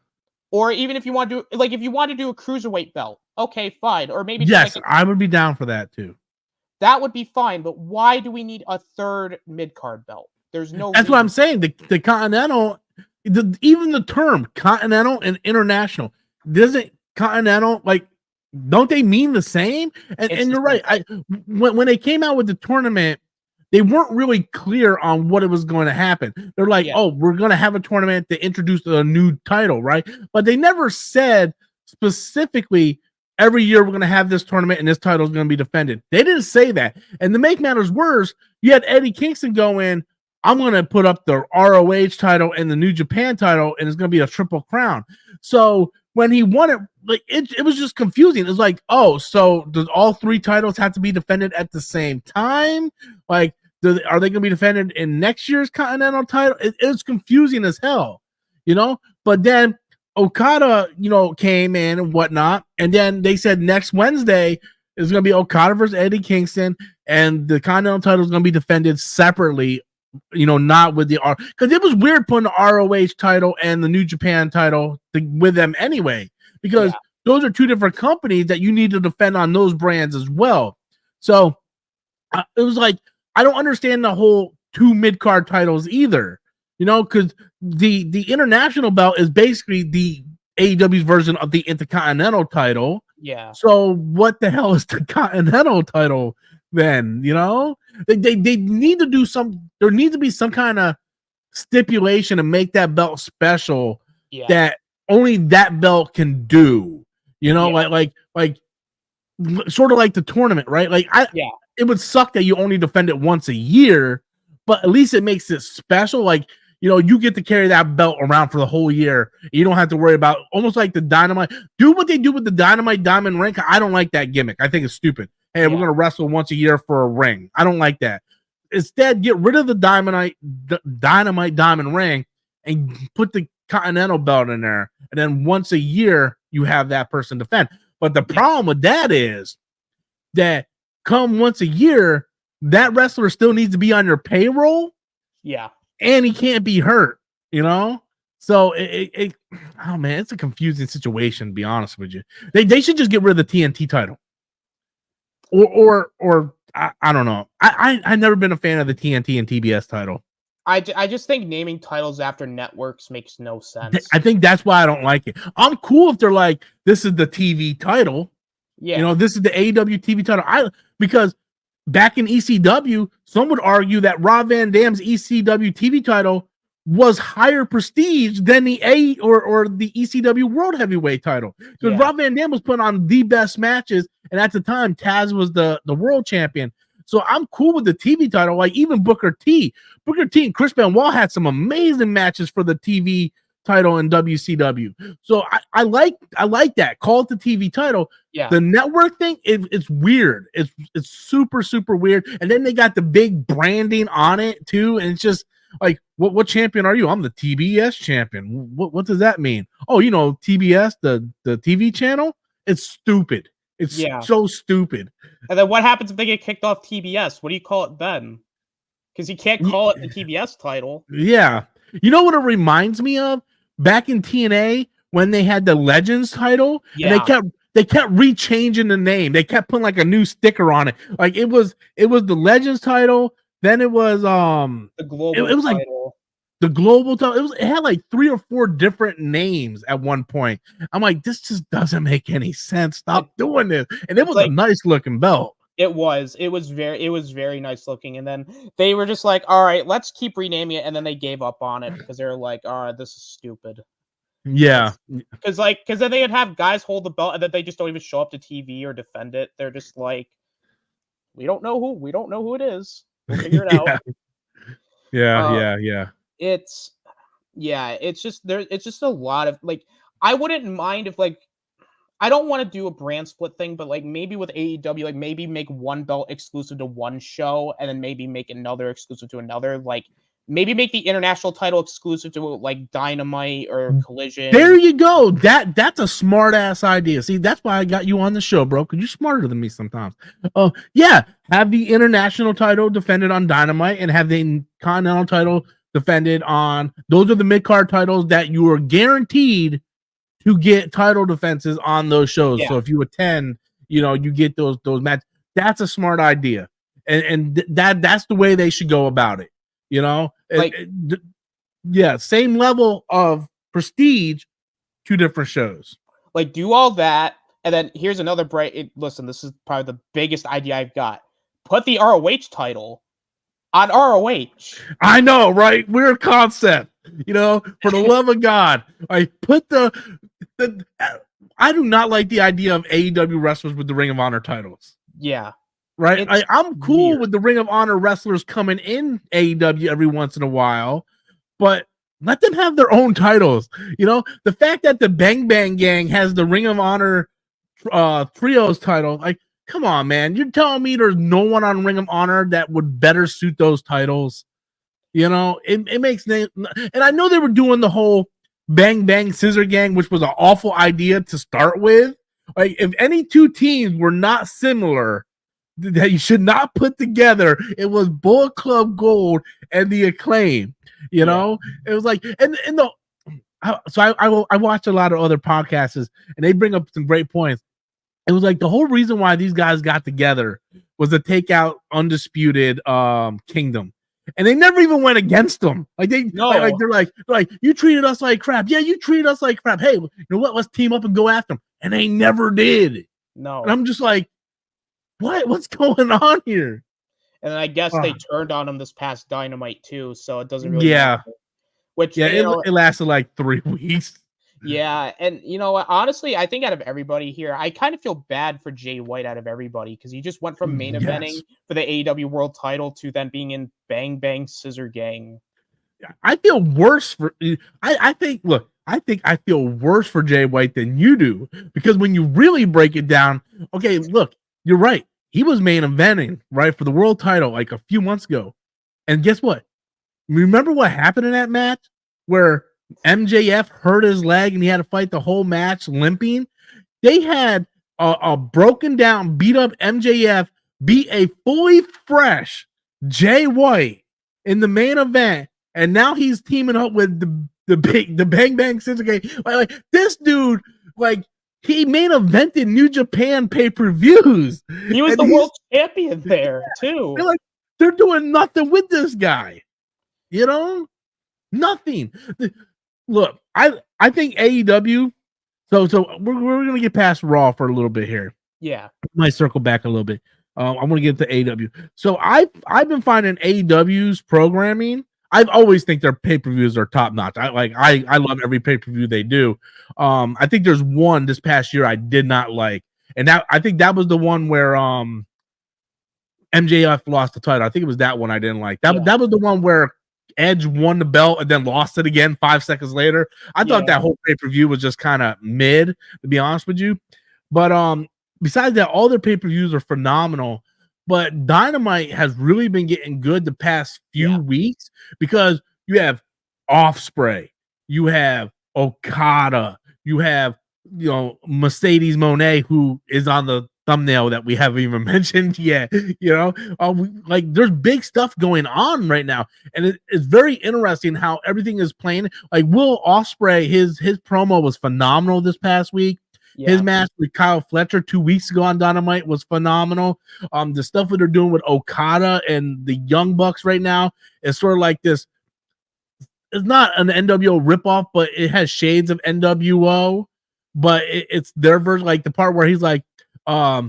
Or even if you want to do, like, if you want to do a cruiserweight belt, okay, fine. Or maybe I would be down for that too. That would be fine, but why do we need a 3rd mid-card belt? There's no. That's what I'm saying. The Continental, even the term Continental and International, doesn't Continental, like, don't they mean the same? And you're right. When they came out with the tournament, they weren't really clear on what it was going to happen. They're like, oh, we're going to have a tournament to introduce a new title, right? But they never said specifically, every year we're going to have this tournament and this title is going to be defended. They didn't say that. And to make matters worse, you had Eddie Kingston go in, I'm going to put up the ROH title and the New Japan title, and it's going to be a triple crown. So when he won it, like it was just confusing. It's like, oh, so does all 3 titles have to be defended at the same time? Like, are they going to be defended in next year's Continental title? It's confusing as hell, you know? But then Okada, you know, came in and whatnot, and then they said next Wednesday is going to be Okada versus Eddie Kingston, and the Continental title is going to be defended separately, you know, not with the because it was weird putting the ROH title and the New Japan title with them anyway, because those are 2 different companies that you need to defend on those brands as well. So it was like, I don't understand the whole 2 mid-card titles either. You know, because the international belt is basically the AEW's version of the Intercontinental title. Yeah. So what the hell is the Continental title then? You know, they need to do some. There needs to be some kind of stipulation to make that belt special that only that belt can do. You know, like sort of like the tournament, right? Like it would suck that you only defend it once a year, but at least it makes it special. Like, you get to carry that belt around for the whole year. You don't have to worry about almost like the Dynamite. Do what they do with the Dynamite Diamond ring. I don't like that gimmick. I think it's stupid. Hey, we're gonna wrestle once a year for a ring. I don't like that. Instead, get rid of the Dynamite Diamond ring and put the Continental belt in there, and then once a year you have that person defend. But the problem with that is that come once a year, that wrestler still needs to be on your payroll. Yeah. And he can't be hurt, So oh man, it's a confusing situation, to be honest with you. They should just get rid of the TNT title. Or I don't know. I've never been a fan of the TNT and TBS title. I just think naming titles after networks makes no sense. I think that's why I don't like it. I'm cool if they're like, this is the TV title. Yeah. This is the AEW TV title. Because back in ECW, some would argue that Rob Van Dam's ECW TV title was higher prestige than the or the ECW World Heavyweight title. Because Rob Van Dam was putting on the best matches, and at the time, Taz was the world champion. So I'm cool with the TV title. Like even Booker T and Chris Benoit had some amazing matches for the TV title in WCW. So I like that. Call it the TV title. Yeah. The network thing, it's weird. It's super, super weird. And then they got the big branding on it too. And it's just like, what champion are you? I'm the TBS champion. What does that mean? Oh, TBS, the TV channel? It's stupid. It's so stupid. And then what happens if they get kicked off TBS? What do you call it then? Because you can't call it the TBS title. Yeah. You know what it reminds me of? Back in TNA when they had the Legends title, and they kept rechanging the name. They kept putting like a new sticker on it. Like it was the Legends title. Then it was the global title. Like the global title. It had like 3 or 4 different names at one point. I'm like, this just doesn't make any sense. Stop doing this. And it was a nice looking belt. It was very nice looking. And then they were just like, all right, let's keep renaming it. And then they gave up on it because they were like, all right, this is stupid. Yeah. Because then they'd have guys hold the belt and then they just don't even show up to TV or defend it. They're just like, we don't know who it is. We'll figure it out. Yeah. It's just a lot of like, I wouldn't mind if like, I don't want to do a brand split thing, but like maybe with AEW, like maybe make one belt exclusive to one show and then maybe make another exclusive to another. Like maybe make the international title exclusive to like Dynamite or Collision. There you go. That's a smart ass idea. See, that's why I got you on the show, bro, because you're smarter than me sometimes. Have the international title defended on Dynamite and have the Continental title defended on. Those are the mid-card titles that you are guaranteed to get title defenses on those shows. So if you attend, you get those matches. That's a smart idea, and that's the way they should go about it. Same level of prestige, 2 different shows. Like do all that, and then here's another listen, this is probably the biggest idea I've got. Put the ROH title on ROH. I know, right? Weird concept. For the love of God, I put I do not like the idea of AEW wrestlers with the Ring of Honor titles. Yeah. Right? I'm cool with the Ring of Honor wrestlers coming in AEW every once in a while, but let them have their own titles. The fact that the Bang Bang Gang has the Ring of Honor trios title, like, come on, man. You're telling me there's no one on Ring of Honor that would better suit those titles? It makes and I know they were doing the whole Bang Bang Scissor Gang, which was an awful idea to start with. Like, if any 2 teams were not similar that you should not put together, it was Bullet Club Gold and the Acclaim. It was like, I watch a lot of other podcasts and they bring up some great points. It was like the whole reason why these guys got together was to take out Undisputed Kingdom. And they never even went against them. Like they're like, you treated us like crap. Yeah, you treated us like crap. Hey, you know what? Let's team up and go after them. And they never did. No. And I'm just like, what's going on here? And I guess they turned on him this past Dynamite too, so it doesn't really matter. It lasted like 3 weeks. Yeah, and honestly, I think out of everybody here, I kind of feel bad for Jay White out of everybody because he just went from main eventing for the AEW World Title to then being in Bang Bang Scissor Gang. I feel worse for. I think. Look, I think I feel worse for Jay White than you do, because when you really break it down, okay, look, you're right. He was main eventing right for the world title like a few months ago, and guess what? Remember what happened in that match where MJF hurt his leg and he had to fight the whole match limping? They had a broken down, beat up MJF beat a fully fresh Jay White in the main event, and now he's teaming up with the Bang Bang Syndicate. Like this dude, like he main evented New Japan pay-per-views. He was the world champion there too. They're doing nothing with this guy. You know, nothing. Look, I think AEW. So we're gonna get past Raw for a little bit here. Yeah, I might circle back a little bit. I want to get to AEW. So I've been finding AEW's programming. I've always think their pay-per-views are top notch. I love every pay-per-view they do. I think there's one this past year I did not like, and I think that was the one where MJF lost the title. I think it was that one I didn't like. That was the one where Edge won the belt and then lost it again 5 seconds later. I thought that whole pay-per-view was just kind of mid, to be honest with you. But besides that, all their pay-per-views are phenomenal. But Dynamite has really been getting good the past few weeks, because you have Offspray, you have Okada, you have Mercedes Moné, who is on the thumbnail that we haven't even mentioned yet. Like there's big stuff going on right now, and it's very interesting how everything is playing. Like Will Ospreay, his promo was phenomenal this past week. His match with Kyle Fletcher 2 weeks ago on Dynamite was phenomenal. The stuff that they're doing with Okada and the Young Bucks right now is sort of like this. It's not an NWO ripoff, but it has shades of NWO. But it's their version, like the part where he's like,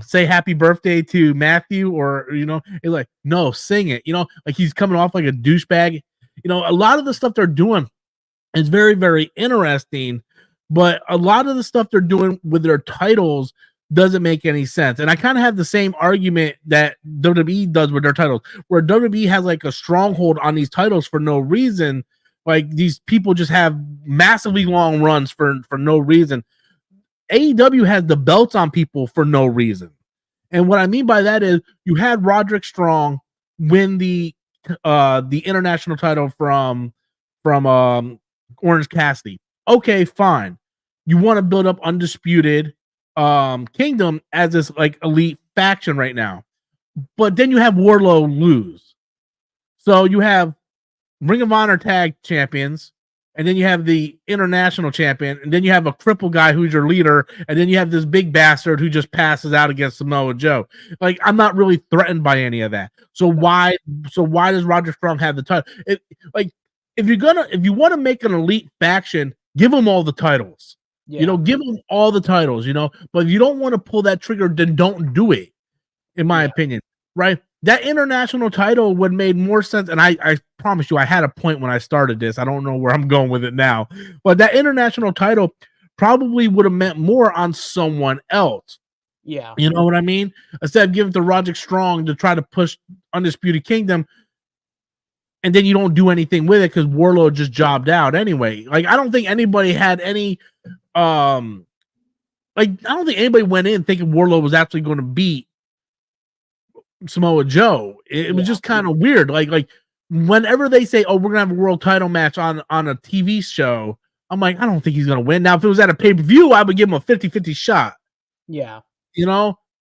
say happy birthday to Matthew, or it's like, no, sing it. Like he's coming off like a douchebag. A lot of the stuff they're doing is very, very interesting. But a lot of the stuff they're doing with their titles doesn't make any sense. And I kind of have the same argument that WWE does with their titles, where WWE has like a stronghold on these titles for no reason. Like these people just have massively long runs for no reason. AEW has the belts on people for no reason. And what I mean by that is you had Roderick Strong win the international title from Orange Cassidy. Okay, fine. You want to build up Undisputed Kingdom as this like elite faction right now, but then you have Wardlow lose. So you have Ring of Honor tag champions, and then you have the international champion, and then you have a cripple guy who's your leader, and then you have this big bastard who just passes out against Samoa Joe. Like I'm not really threatened by any of that. So why does Roderick Strong have the title? If you want to make an elite faction, give them all the titles. Give them all the titles, but if you don't want to pull that trigger, then don't do it, in my opinion, right? That international title would made more sense. And I promise you, I had a point when I started this. I don't know where I'm going with it now, but that international title probably would have meant more on someone else. Yeah. You know what I mean? Instead of giving it to Roderick Strong to try to push Undisputed Kingdom, and then you don't do anything with it because Wardlow just jobbed out anyway. Like, I don't think anybody had any I don't think anybody went in thinking Wardlow was actually going to beat Samoa Joe. It was just kind of weird. Like whenever they say, "Oh, we're gonna have a world title match on a TV show," I'm like, I don't think he's gonna win. Now, if it was at a pay-per-view, I would give him a 50-50 shot. Yeah.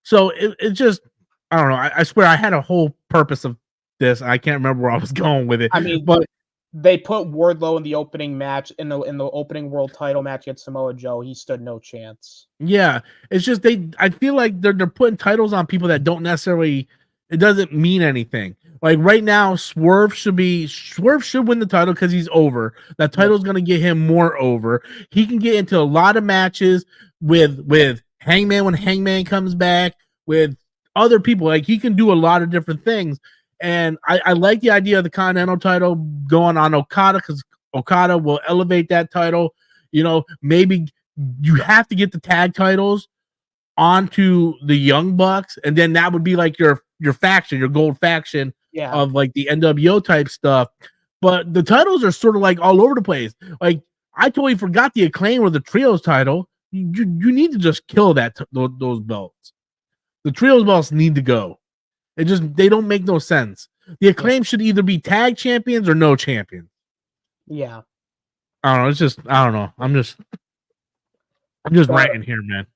So it just, I don't know. I swear I had a whole purpose of this. I can't remember where I was going with it. I mean, but they put Wardlow in the opening match, in the opening world title match against Samoa Joe. He stood no chance. Yeah, it's just I feel like they're putting titles on people that don't necessarily. It doesn't mean anything. Like right now, Swerve should win the title because he's over. That title's gonna get him more over. He can get into a lot of matches with Hangman when Hangman comes back, with other people. Like he can do a lot of different things. And I like the idea of the Continental title going on Okada, because Okada will elevate that title. Maybe you have to get the tag titles onto the Young Bucks, and then that would be like your faction, your gold faction of like the NWO type stuff. but the titles are sort of like all over the place. Like I totally forgot the Acclaim or the Trios title. You need to just kill those belts. The Trios belts need to go. They don't make no sense. The Acclaim should either be tag champions or no champions. Yeah. I don't know. It's just I don't know. I'm just ranting here, man.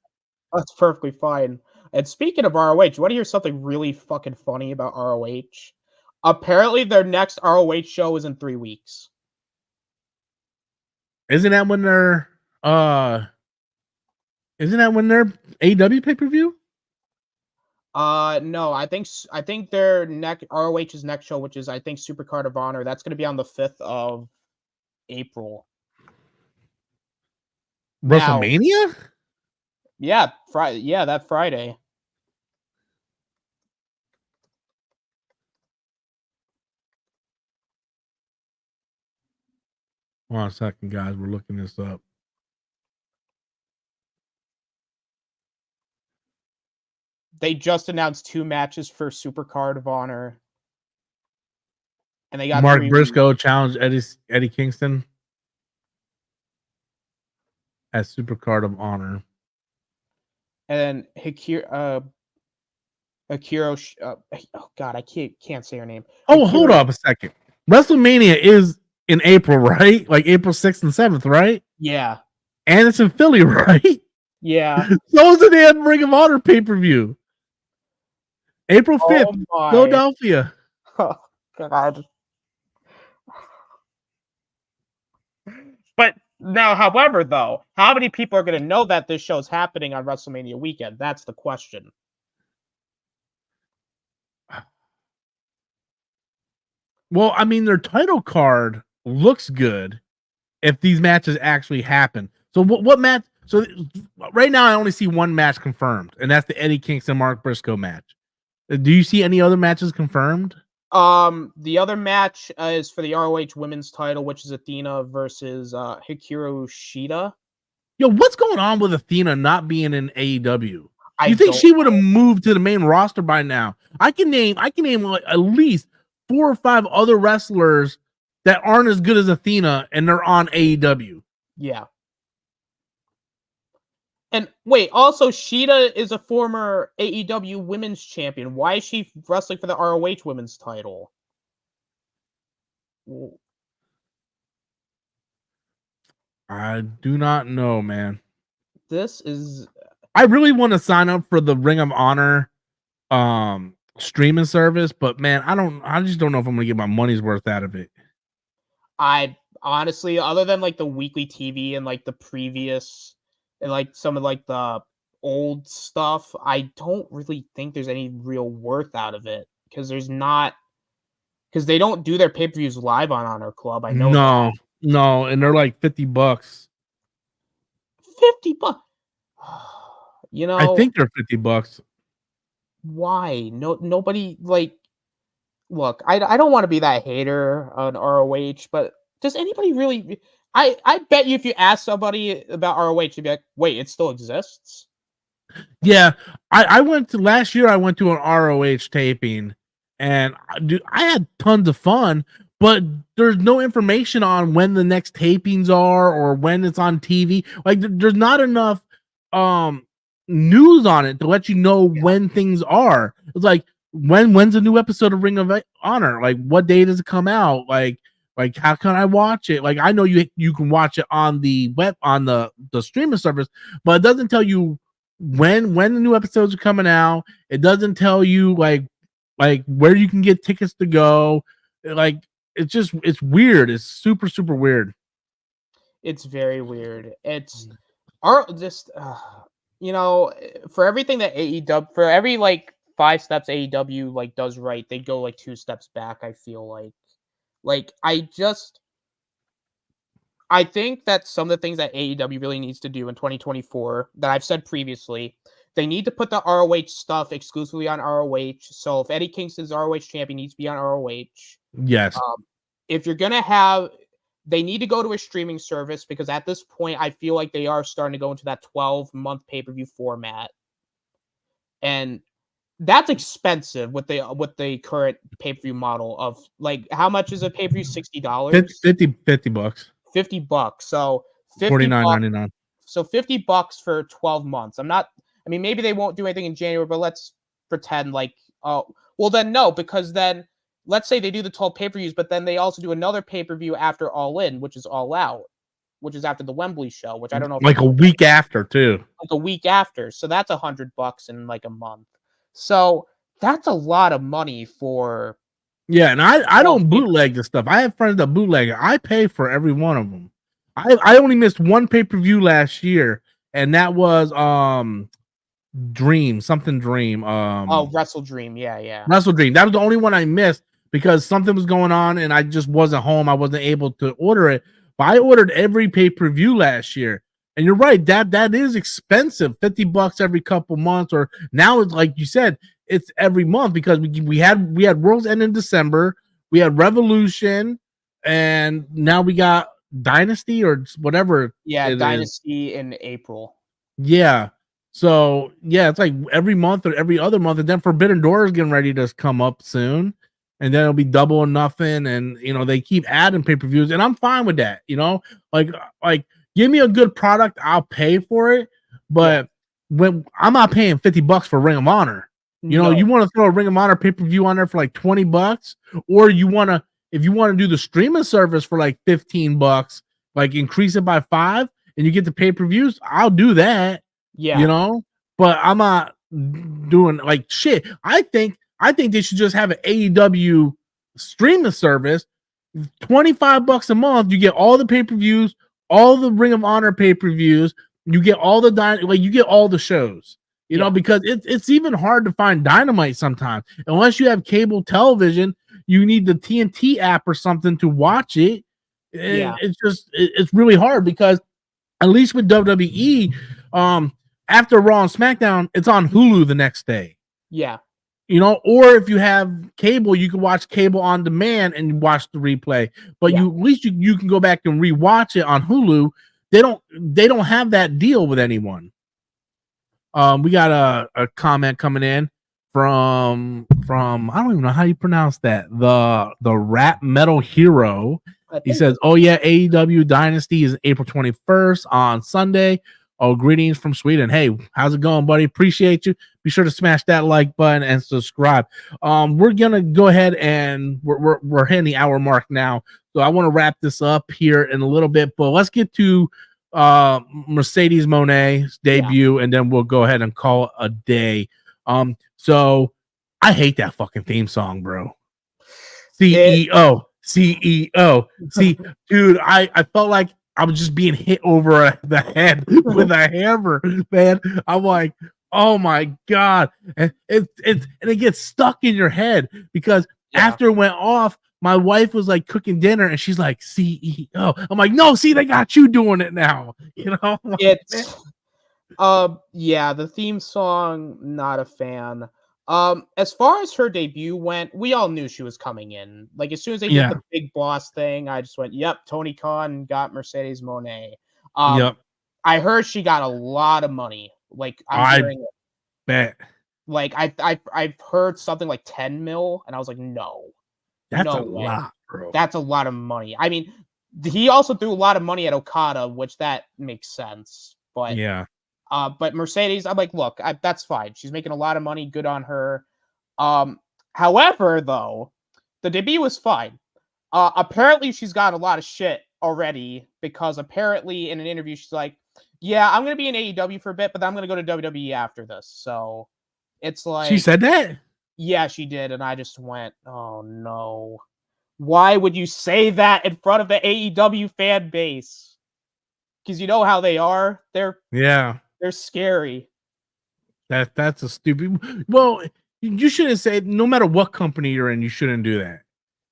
That's perfectly fine. And speaking of ROH, you want to hear something really fucking funny about ROH? Apparently, their next ROH show is in 3 weeks. Isn't that when they're AEW pay-per-view? No, I think their ROH's next show, which is I think Supercard of Honor, that's going to be on the 5th of April. WrestleMania? Now, yeah, Friday. Yeah, that Friday. Hold on a second, guys. We're looking this up. They just announced 2 matches for Supercard of Honor. And they got Mark Briscoe challenged Eddie Kingston as Supercard of Honor. And Akira oh god, I can't say her name. Oh, hold up a second. WrestleMania is in April, right? Like April 6th and 7th, right? Yeah. And it's in Philly, right? Yeah. So is the damn Ring of Honor pay-per-view. April 5th, Philadelphia. Oh god. But now, however, though, how many people are going to know that this show is happening on WrestleMania weekend? That's the question. Well, I mean, their title card looks good if these matches actually happen. So what match? So right now I only see one match confirmed, and that's the Eddie Kingston Mark Briscoe match. Do you see any other matches confirmed? The other match is for the ROH women's title, which is Athena versus Hikaru Shida. Yo, what's going on with Athena not being in AEW? You think she would have moved to the main roster by now? I can name like at least 4 or 5 other wrestlers that aren't as good as Athena, and they're on AEW. Yeah. And wait, also Shida is a former AEW women's champion. Why is she wrestling for the ROH women's title? I do not know, man. This is I really want to sign up for the Ring of Honor streaming service, but man, I just don't know if I'm gonna get my money's worth out of it. I honestly, other than like the weekly TV and like the previous and like some of like the old stuff, I don't really think there's any real worth out of it because they don't do their pay-per-views live on Honor Club. I know No, and they're like $50. $50. You know, I think they're $50. Why? Nobody like. Look, I don't want to be that hater on ROH, but does anybody really? I bet you if you ask somebody about ROH, you'd be like, "Wait, it still exists?" Yeah, I went to last year. I went to an ROH taping, and I had tons of fun. But there's no information on when the next tapings are or when it's on TV. Like there's not enough news on it to let you know when things are. It's like when's a new episode of Ring of Honor? Like what day does it come out? Like how can I watch it? Like I know you can watch it on the web on the streaming service, but it doesn't tell you when the new episodes are coming out. It doesn't tell you like where you can get tickets to go. Like it's weird. It's super weird. It's very weird. It's for everything that AEW, for every like 5 steps AEW like does right, they go like 2 steps back. I feel like I think that some of the things that AEW really needs to do in 2024 that I've said previously, they need to put the ROH stuff exclusively on ROH. So if Eddie Kingston's ROH champion needs to be on ROH. Yes. If you're going to they need to go to a streaming service because at this point, I feel like they are starting to go into that 12-month pay-per-view format. And That's expensive with the current pay-per-view model of like how much is a pay-per-view? $60? 50 bucks. $50. So 50 bucks. 49.99. So $50 for 12 months. I mean, maybe they won't do anything in January, but let's pretend like, oh, well then no, because then let's say they do the 12 pay-per-views, but then they also do another pay-per-view after All In, which is All Out, which is after the Wembley show, which I don't know if Like a week after too. like a week after. So that's $100 in like a month. So that's a lot of money for Yeah, and I 12 don't pay-per-views. bootleg this stuff. I have friends that bootleg it. I pay for every one of them. I only missed one pay-per-view last year, and that was Dream, something Dream. Oh, Wrestle Dream. Yeah, yeah. Wrestle Dream. That was the only one I missed because something was going on and I just wasn't home. I wasn't able to order it. But I ordered every pay-per-view last year. And you're right, that is expensive. $50 every couple months, or now it's like you said, it's every month because we had World's End in December, we had Revolution, and now we got Dynasty or whatever. Yeah, it is. Dynasty in April. Yeah. So yeah, it's like every month or every other month, and then Forbidden Door is getting ready to come up soon, and then it'll be Double or Nothing, and they keep adding pay-per-views, and I'm fine with that. Like give me a good product, I'll pay for it. But when I'm not paying $50 for Ring of Honor, you want to throw a Ring of Honor pay-per-view on there for like $20, or if you want to do the streaming service for like $15, like increase it by 5, and you get the pay-per-views, I'll do that. Yeah. But I'm not doing like shit. I think they should just have an AEW streaming service. $25 a month, you get all the pay-per-views, all the Ring of Honor pay-per-views, you get all you get all the shows. Because it's even hard to find Dynamite sometimes. Unless you have cable television, you need the TNT app or something to watch it. Yeah. It's really hard because at least with WWE, after Raw and SmackDown, it's on Hulu the next day. Yeah. Or if you have cable, you can watch cable on demand and watch the replay. But at least you can go back and rewatch it on Hulu. They don't have that deal with anyone. We got a comment coming in from I don't even know how you pronounce that. The Rap Metal Hero. He says, "Oh yeah, AEW Dynasty is April 21st on Sunday. Oh, greetings from Sweden. Hey, how's it going, buddy? Appreciate you. Be sure to smash that like button and subscribe." We're gonna go ahead and we're hitting the hour mark now, so I want to wrap this up here in a little bit. But let's get to Mercedes Moné's debut, and then we'll go ahead and call it a day. So I hate that fucking theme song, bro. CEO. See, dude, I felt like I was just being hit over the head with a hammer, man. I'm like, oh my god, and it gets stuck in your head because after it went off, my wife was like cooking dinner and she's like, CEO. I'm like, no, see, they got you doing it now. It's the theme song, not a fan. As far as her debut went, we all knew she was coming in. Like as soon as they did the big boss thing, I just went, "Yep, Tony Khan got Mercedes Moné." I heard she got a lot of money. Like I bet. Like I've heard something like 10 mil, and I was like, no, that's no a way. lot, bro. That's a lot of money. I mean, he also threw a lot of money at Okada, which that makes sense. But but Mercedes, I'm like, look, that's fine. She's making a lot of money. Good on her. However, though, the debut was fine. Apparently, she's got a lot of shit already because apparently in an interview, she's like, yeah, I'm going to be in AEW for a bit, but then I'm going to go to WWE after this. So it's like... She said that? Yeah, she did. And I just went, oh, no. Why would you say that in front of the AEW fan base? Because you know how they are. They're scary. That's a stupid... Well, you shouldn't say, no matter what company you're in, you shouldn't do that.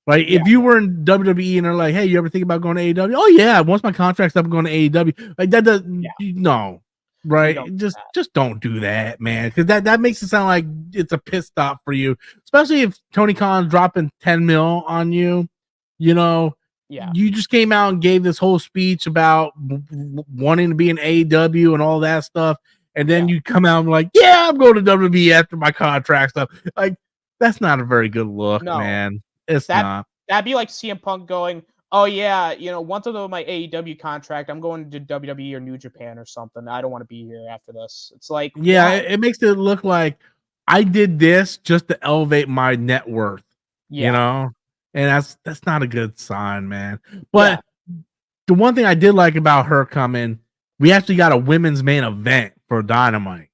Like, if you were in WWE and they're like, hey, you ever think about going to AEW? Oh, yeah, once my contract's up, I'm going to AEW. Like, that does... No. Right? Just don't do that, man. Because that makes it sound like it's a pit stop for you. Especially if Tony Khan's dropping 10 mil on you. You know, you just came out and gave this whole speech about wanting to be in AEW and all that stuff. and then you come out and like, yeah, I'm going to WWE after my contract's up. Like, that's not a very good look, man. It's not. That'd be like CM Punk going, oh yeah, once I'm done with my AEW contract, I'm going to WWE or New Japan or something. I don't want to be here after this. It's like, yeah, it makes it look like I did this just to elevate my net worth. And that's not a good sign, man. But the one thing I did like about her coming, we actually got a women's main event for Dynamite.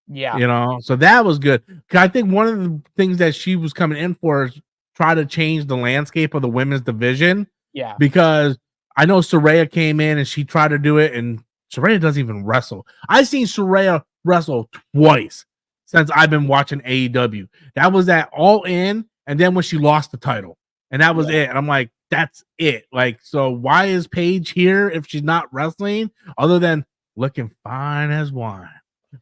So that was good. Because I think one of the things that she was coming in for is try to change the landscape of the women's division. Yeah. Because I know Saraya came in and she tried to do it, and Saraya doesn't even wrestle. I've seen Saraya wrestle twice since I've been watching AEW. That was at All In, and then when she lost the title. And that was it. And I'm like, that's it. Like, so why is Paige here if she's not wrestling other than looking fine as wine?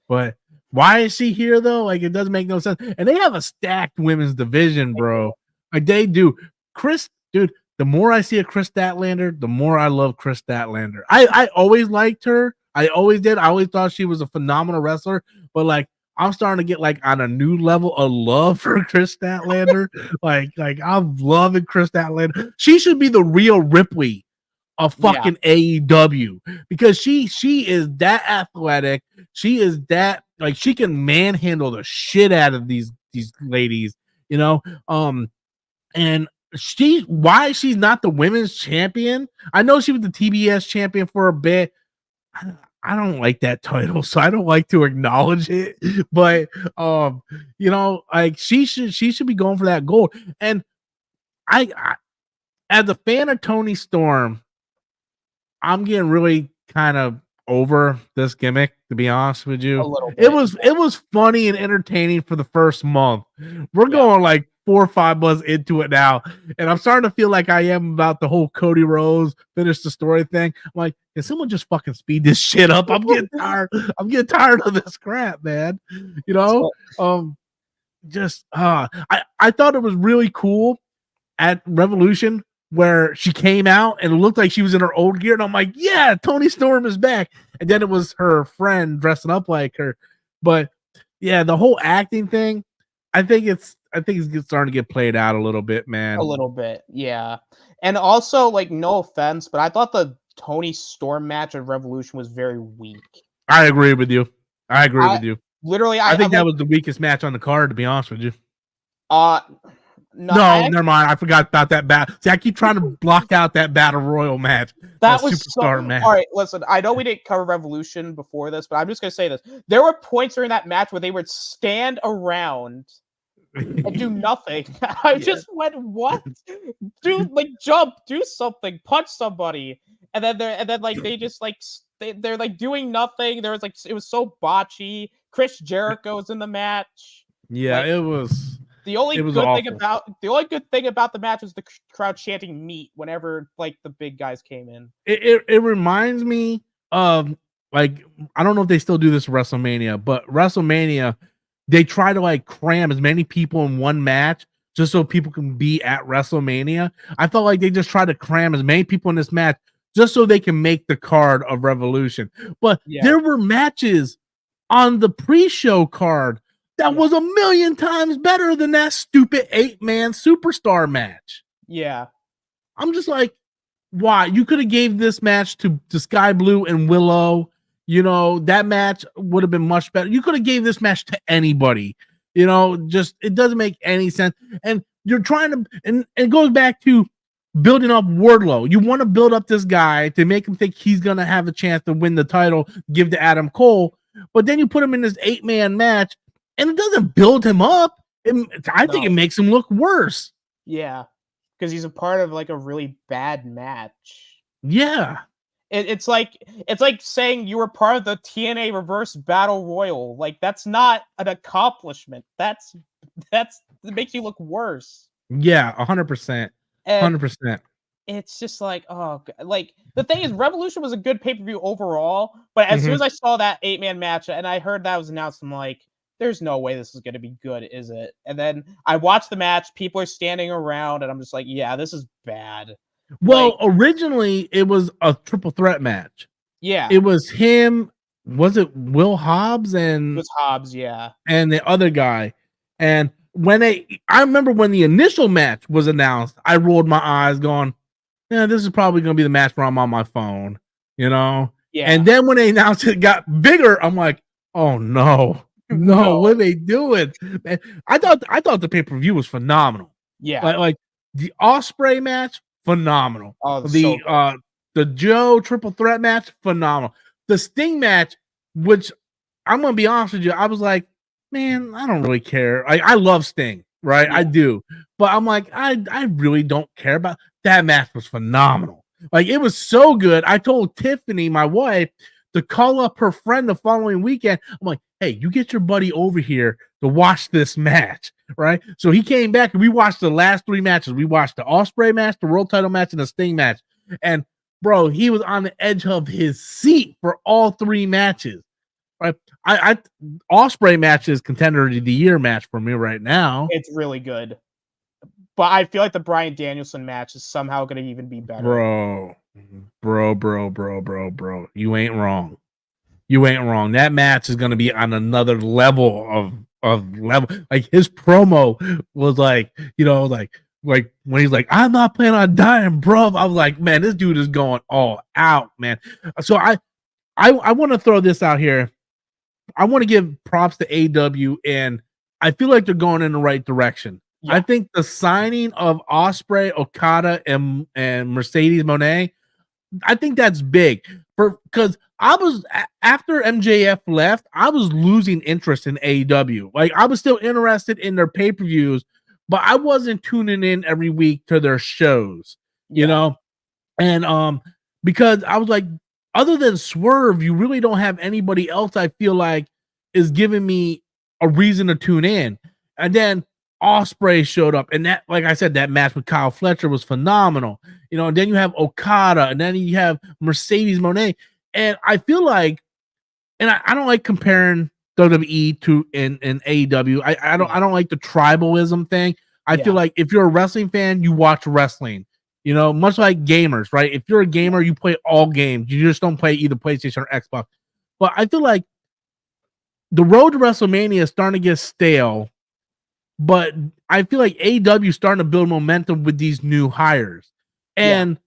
But why is she here though? Like, it doesn't make no sense. And they have a stacked women's division, bro. Like, they do. Chris, dude, the more I see a Chris Statlander, the more I love Chris Statlander. I always liked her. I always did. I always thought she was a phenomenal wrestler. But like, I'm starting to get like on a new level of love for Chris Statlander. like I'm loving Chris Statlander. She should be the real Ripley of fucking AEW because she is that athletic. She is that, like, she can manhandle the shit out of these ladies, and why she's not the women's champion. I know she was the TBS champion for a bit. I don't like that title, so I don't like to acknowledge it. But like, she should be going for that gold. And I as a fan of Toni Storm, I'm getting really kind of over this gimmick, to be honest with you. A little bit. It was funny and entertaining for the first month. We're going like 4 or 5 months into it now, and I'm starting to feel like I am about the whole Cody Rhodes finish the story thing. I'm like, can someone just fucking speed this shit up? I'm getting tired. I'm getting tired of this crap, man. I thought it was really cool at Revolution where she came out and it looked like she was in her old gear, and I'm like, yeah, Toni Storm is back. And then it was her friend dressing up like her. But yeah, the whole acting thing, I think it's starting to get played out a little bit, man. A little bit, yeah. And also, like, no offense, but I thought the Toni Storm match at Revolution was very weak. I agree with you. Literally, I think that was the weakest match on the card, to be honest with you. No, never mind. I forgot about that battle. See, I keep trying to block out that Battle Royal match. That was Superstar match. All right, listen, I know we didn't cover Revolution before this, but I'm just going to say this. There were points during that match where they would stand around and do nothing. I just went, what? Dude, like, jump, do something, punch somebody. And then like, they just, like, they're like doing nothing. There was, like, it was so botchy. Chris Jericho's in the match. Yeah, like, it was... The only good thing about the match was the crowd chanting "meat" whenever, like, the big guys came in. It reminds me of, like, I don't know if they still do this at WrestleMania, but WrestleMania, they try to like cram as many people in one match just so people can be at WrestleMania. I felt like they just tried to cram as many people in this match just so they can make the card of Revolution. But there were matches on the pre-show card that was a million times better than that stupid 8-man superstar match. Yeah. I'm just like, why? You could have gave this match to Sky Blue and Willow. That match would have been much better. You could have gave this match to anybody. Just, it doesn't make any sense. And you're trying to, and it goes back to building up Wardlow. You want to build up this guy to make him think he's going to have a chance to win the title, give to Adam Cole. But then you put him in this 8-man match, and it doesn't build him up. I think it makes him look worse. Yeah, because he's a part of, like, a really bad match. Yeah. It's like saying you were part of the TNA Reverse Battle Royal. Like, that's not an accomplishment. It makes you look worse. Yeah, 100%. 100%. It's just like, oh, like, the thing is, Revolution was a good pay-per-view overall, but as soon as I saw that 8-man match and I heard that was announced, I'm like, there's no way this is going to be good, is it? And then I watched the match, people are standing around, and I'm just like, yeah, this is bad. Well, originally, it was a triple threat match. Yeah. It was him, was it Will Hobbs It was Hobbs, yeah. and the other guy. And I remember when the initial match was announced, I rolled my eyes going, yeah, this is probably going to be the match where I'm on my phone, you know? Yeah. And then when they announced it got bigger, I'm like, oh no, what are they doing? Man, I thought the pay-per-view was phenomenal. Yeah. Like the Ospreay match, phenomenal. Oh, The Joe triple threat match, phenomenal. The Sting match, which I'm gonna be honest with you, I was like, man, I don't really care. I love Sting, right? Yeah. I do, but I'm like, I really don't care about that match. Was phenomenal. Like it was so good. I told Tiffany, my wife, to call up her friend the following weekend. I'm like, hey, you get your buddy over here to watch this match, right? So he came back and we watched the last 3 matches. We watched the Ospreay match, the world title match, and the Sting match. And bro, he was on the edge of his seat for all 3 matches. Right? I Ospreay match is contender of the year match for me right now. It's really good. But I feel like the Bryan Danielson match is somehow going to even be better. Bro. You ain't wrong. That match is going to be on another level of level. Like his promo was like, like when he's like, I'm not planning on dying, bro. I was like, man, this dude is going all out, man. So I want to throw this out here. I want to give props to AEW, and I feel like they're going in the right direction. Yeah. I think the signing of Ospreay, Okada, and Mercedes Moné, I think that's big because I was after MJF left, I was losing interest in AEW. Like I was still interested in their pay-per-views, but I wasn't tuning in every week to their shows, you know, and because I was like, other than Swerve, you really don't have anybody else I feel like is giving me a reason to tune in. And then Ospreay showed up, and that, like I said, that match with Kyle Fletcher was phenomenal. You know, and then you have Okada, and then you have Mercedes Moné. And I feel like, and I don't like comparing WWE to in AEW. I don't like the tribalism thing. I feel like if you're a wrestling fan, you watch wrestling. You know, much like gamers, right? If you're a gamer, you play all games. You just don't play either PlayStation or Xbox. But I feel like the road to WrestleMania is starting to get stale. But I feel like AEW is starting to build momentum with these new hires. And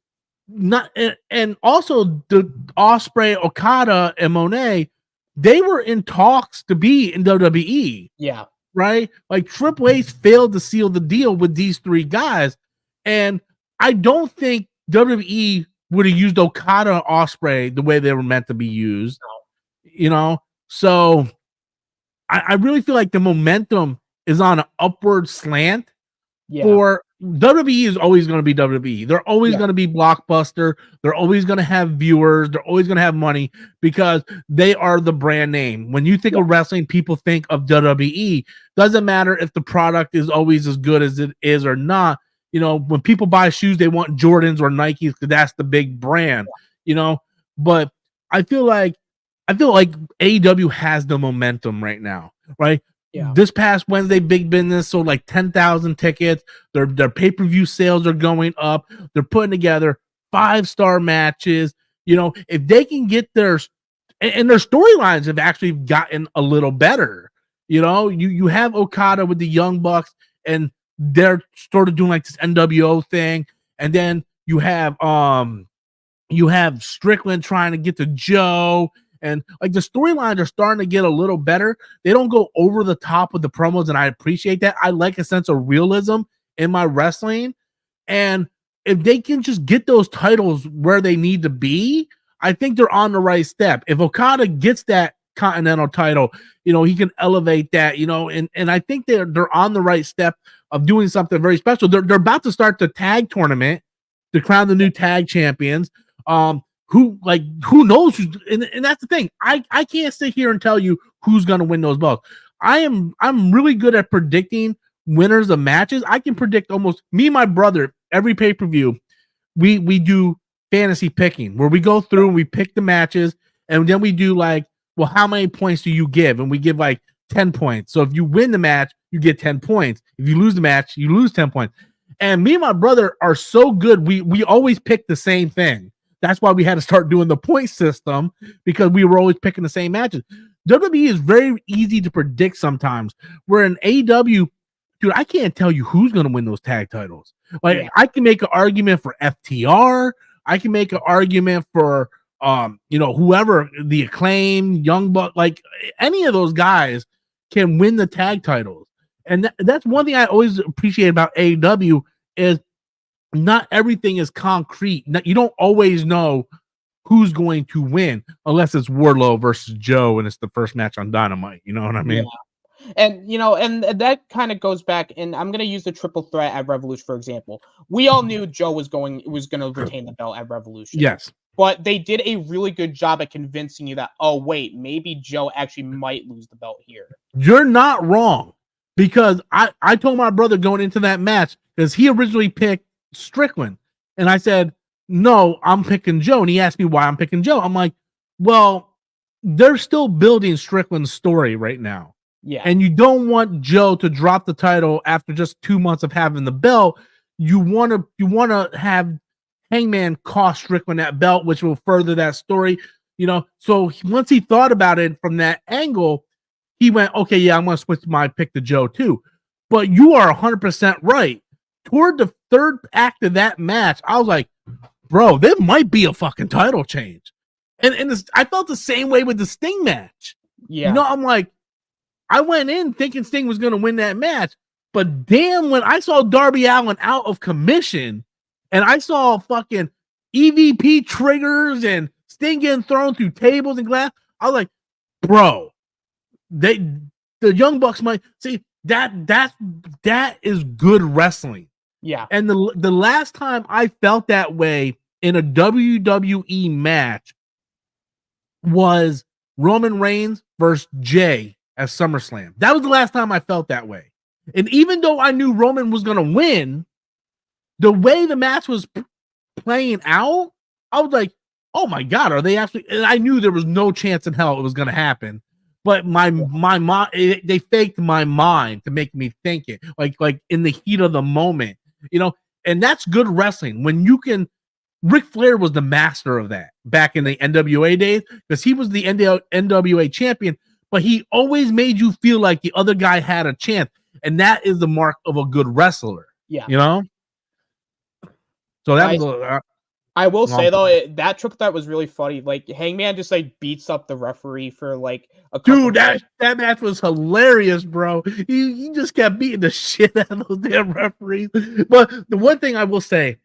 and also the Ospreay, Okada, and Moné, they were in talks to be in WWE. Yeah. Right? Like Triple H failed to seal the deal with these 3 guys. And I don't think WWE would have used Okada and Ospreay the way they were meant to be used. You know? So I really feel like the momentum is on an upward slant for WWE. Is always going to be WWE. They're always going to be blockbuster. They're always going to have viewers. They're always going to have money because they are the brand name. When you think of wrestling, people think of WWE. Doesn't matter if the product is always as good as it is or not. You know, when people buy shoes, they want Jordans or Nikes because that's the big brand, you know. But I feel like AEW has the momentum right now, right? Yeah. This past Wednesday, Big Business sold like 10,000 tickets. Their pay-per-view sales are going up. They're putting together 5-star matches. You know, if they can get their storylines have actually gotten a little better. You know, you have Okada with the Young Bucks, and they're sort of doing like this NWO thing, and then you have Strickland trying to get to Joe, and like the storylines are starting to get a little better. They don't go over the top with the promos, and I appreciate that. I like a sense of realism in my wrestling, and if they can just get those titles where they need to be, I think they're on the right step. If Okada gets that Continental title, you know, he can elevate that, you know, and I think they're on the right step of doing something very special. They're about to start the tag tournament to crown the new tag champions. Who knows and that's the thing. I can't sit here and tell you who's gonna win those belts. I'm really good at predicting winners of matches. I can predict almost me and my brother every pay-per-view. We do fantasy picking where we go through and we pick the matches, and then we do like, well, how many points do you give? And we give like 10 points. So if you win the match, you get 10 points. If you lose the match, you lose 10 points. And me and my brother are so good. We always pick the same thing. That's why we had to start doing the point system, because we were always picking the same matches. WWE is very easy to predict sometimes. Where in AEW, dude, I can't tell you who's going to win those tag titles. Like, I can make an argument for FTR. I can make an argument for whoever, the Acclaim, Young Buck, like any of those guys can win the tag titles. And that's one thing I always appreciate about AEW is not everything is concrete. You don't always know who's going to win unless it's Wardlow versus Joe and it's the first match on Dynamite. You know what I mean? Yeah. And and that kind of goes back, and I'm gonna use the triple threat at Revolution, for example. We all knew Joe was gonna retain the belt at Revolution. Yes. But they did a really good job at convincing you that, oh wait, maybe Joe actually might lose the belt here. You're not wrong, because I told my brother going into that match, because he originally picked Strickland, and I said, no, I'm picking Joe. And he asked me why I'm picking Joe. I'm like, well, they're still building Strickland's story right now. Yeah. And you don't want Joe to drop the title after just 2 months of having the belt. You want to have Hangman cost Strickland that belt, which will further that story. So once he thought about it from that angle, he went, okay, yeah, I'm going to switch my pick to Joe too. But you are 100% right. Toward the third act of that match, I was like, bro, there might be a fucking title change. And I felt the same way with the Sting match. Yeah. I'm like, I went in thinking Sting was going to win that match, but damn, when I saw Darby Allin out of commission and I saw fucking EVP triggers and Sting getting thrown through tables and glass, I was like, bro, the Young Bucks might see that is good wrestling. Yeah. And the last time I felt that way in a WWE match was Roman Reigns versus Jay at SummerSlam. That was the last time I felt that way. And even though I knew Roman was going to win, the way the match was playing out, I was like, oh my God, are they actually? And I knew there was no chance in hell it was going to happen. But my mind, they faked my mind to make me think it, like in the heat of the moment, and that's good wrestling. When you can, Ric Flair was the master of that back in the NWA days, because he was the NWA champion, but he always made you feel like the other guy had a chance. And that is the mark of a good wrestler. Yeah. So that was I will say though, that triple threat was really funny. Like Hangman just beats up the referee for a couple that match was hilarious, bro. He just kept beating the shit out of those damn referees. But the one thing I will say,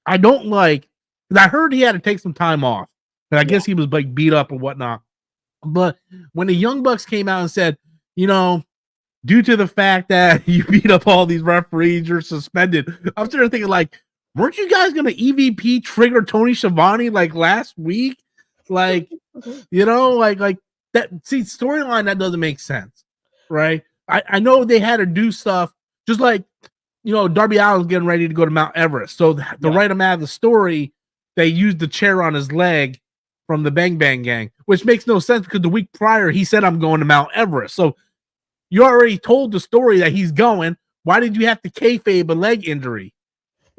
I don't like, because I heard he had to take some time off, and I guess he was beat up or whatnot. But when the Young Bucks came out and said, due to the fact that you beat up all these referees, you're suspended. I'm sitting there thinking, weren't you guys going to EVP trigger Tony Schiavone last week? Like that. See, storyline that doesn't make sense, right? I know they had to do stuff just like, Darby Allin's getting ready to go to Mount Everest. So to write him out of the story, they used the chair on his leg from the Bang Bang Gang, which makes no sense because the week prior he said, I'm going to Mount Everest. So you already told the story that he's going. Why did you have to kayfabe a leg injury?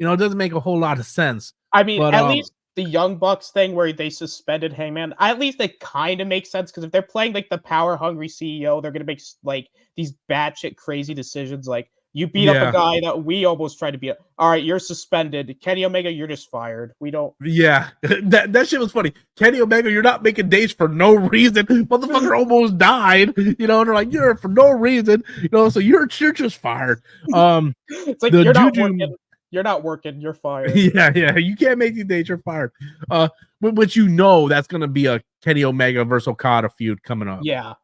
It doesn't make a whole lot of sense. I mean, at least the Young Bucks thing where they suspended Hangman, at least it kind of makes sense, because if they're playing the power hungry CEO, they're going to make these batshit crazy decisions. Like, you beat up a guy that we almost tried to beat up. All right, you're suspended. Kenny Omega, you're just fired. We don't. Yeah, that shit was funny. Kenny Omega, you're not making dates for no reason. Motherfucker almost died. And they're like, you're for no reason. So you're just fired. It's like you're not working. You're not working. You're fired. Yeah. You can't make these dates. You're fired. But that's going to be a Kenny Omega versus Okada feud coming up. Yeah,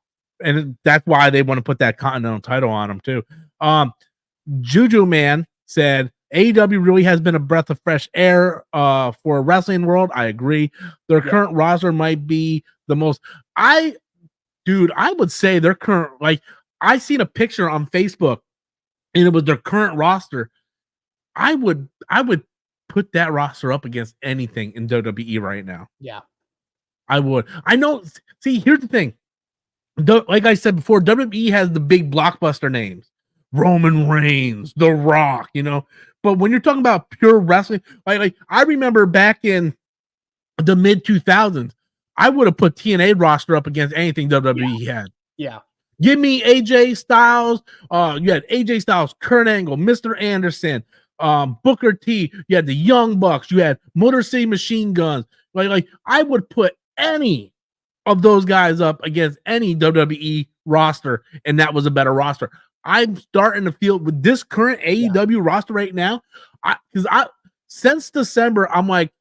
and that's why they want to put that Continental title on him too. Juju Man said AEW really has been a breath of fresh air for a wrestling world. I agree. Their current roster might be the most. I would say their current, I seen a picture on Facebook and it was their current roster. I would put that roster up against anything in WWE right now. Yeah, I would. I know. See, here's the thing. Like I said before, WWE has the big blockbuster names. Roman Reigns, The Rock, but when you're talking about pure wrestling, like I remember back in the mid 2000s, I would have put TNA roster up against anything WWE had. Yeah. Give me AJ Styles. You had AJ Styles, Kurt Angle, Mr. Anderson, Booker T. You had the Young Bucks. You had Motor City Machine Guns. Like I would put any of those guys up against any WWE roster, and that was a better roster. I'm starting to feel with this current AEW roster right now, because since December, I'm like,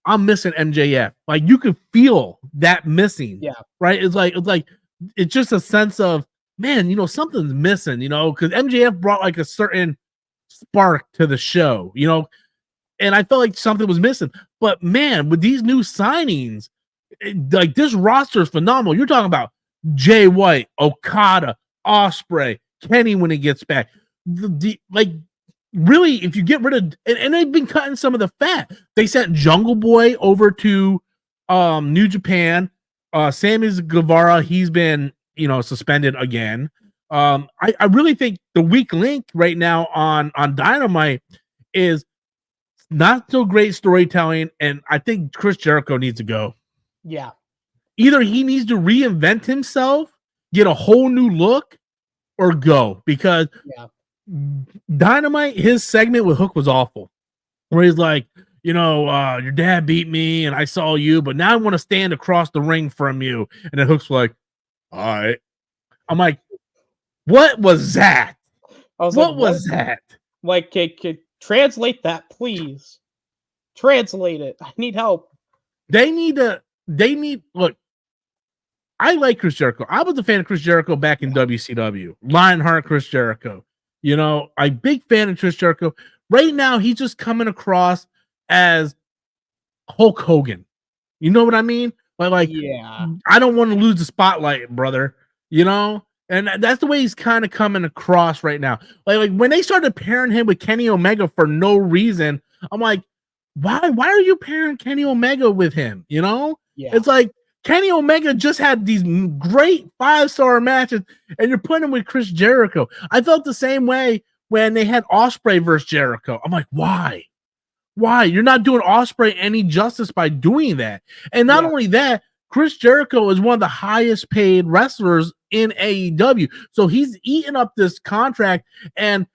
I'm missing MJF. Like you can feel that missing. Yeah. Right. It's just a sense of, man, you know, something's missing, you know, because MJF brought like a certain spark to the show, you know, and I felt like something was missing. But man, with these new signings, like this roster is phenomenal. You're talking about Jay White, Okada, Ospreay, Kenny when he gets back. Like really, if you get rid of and they've been cutting some of the fat. They sent Jungle Boy over to New Japan. Sammy Guevara, he's been, you know, suspended again. I really think the weak link right now on Dynamite is not so great storytelling, and I think Chris Jericho needs to go. Yeah. Either he needs to reinvent himself, get a whole new look, or go, because Dynamite, his segment with Hook was awful. Where he's like, you know, your dad beat me and I saw you, but now I want to stand across the ring from you. And then Hook's like, all right. I'm like, what was that? What was that? Like, translate that, please. Translate it. I need help. Look, I like Chris Jericho. I was a fan of Chris Jericho back in WCW. Lionheart Chris Jericho. You know, I'm big fan of Chris Jericho. Right now, he's just coming across as Hulk Hogan. You know what I mean? Like, I don't want to lose the spotlight, brother. You know? And that's the way he's kind of coming across right now. Like when they started pairing him with Kenny Omega for no reason, I'm like, why are you pairing Kenny Omega with him? You know? Yeah. It's like Kenny Omega just had these great 5-star matches, and you're putting him with Chris Jericho. I felt the same way when they had Ospreay versus Jericho. I'm like, why? Why? You're not doing Ospreay any justice by doing that. And not only that, Chris Jericho is one of the highest paid wrestlers in AEW. So he's eating up this contract, and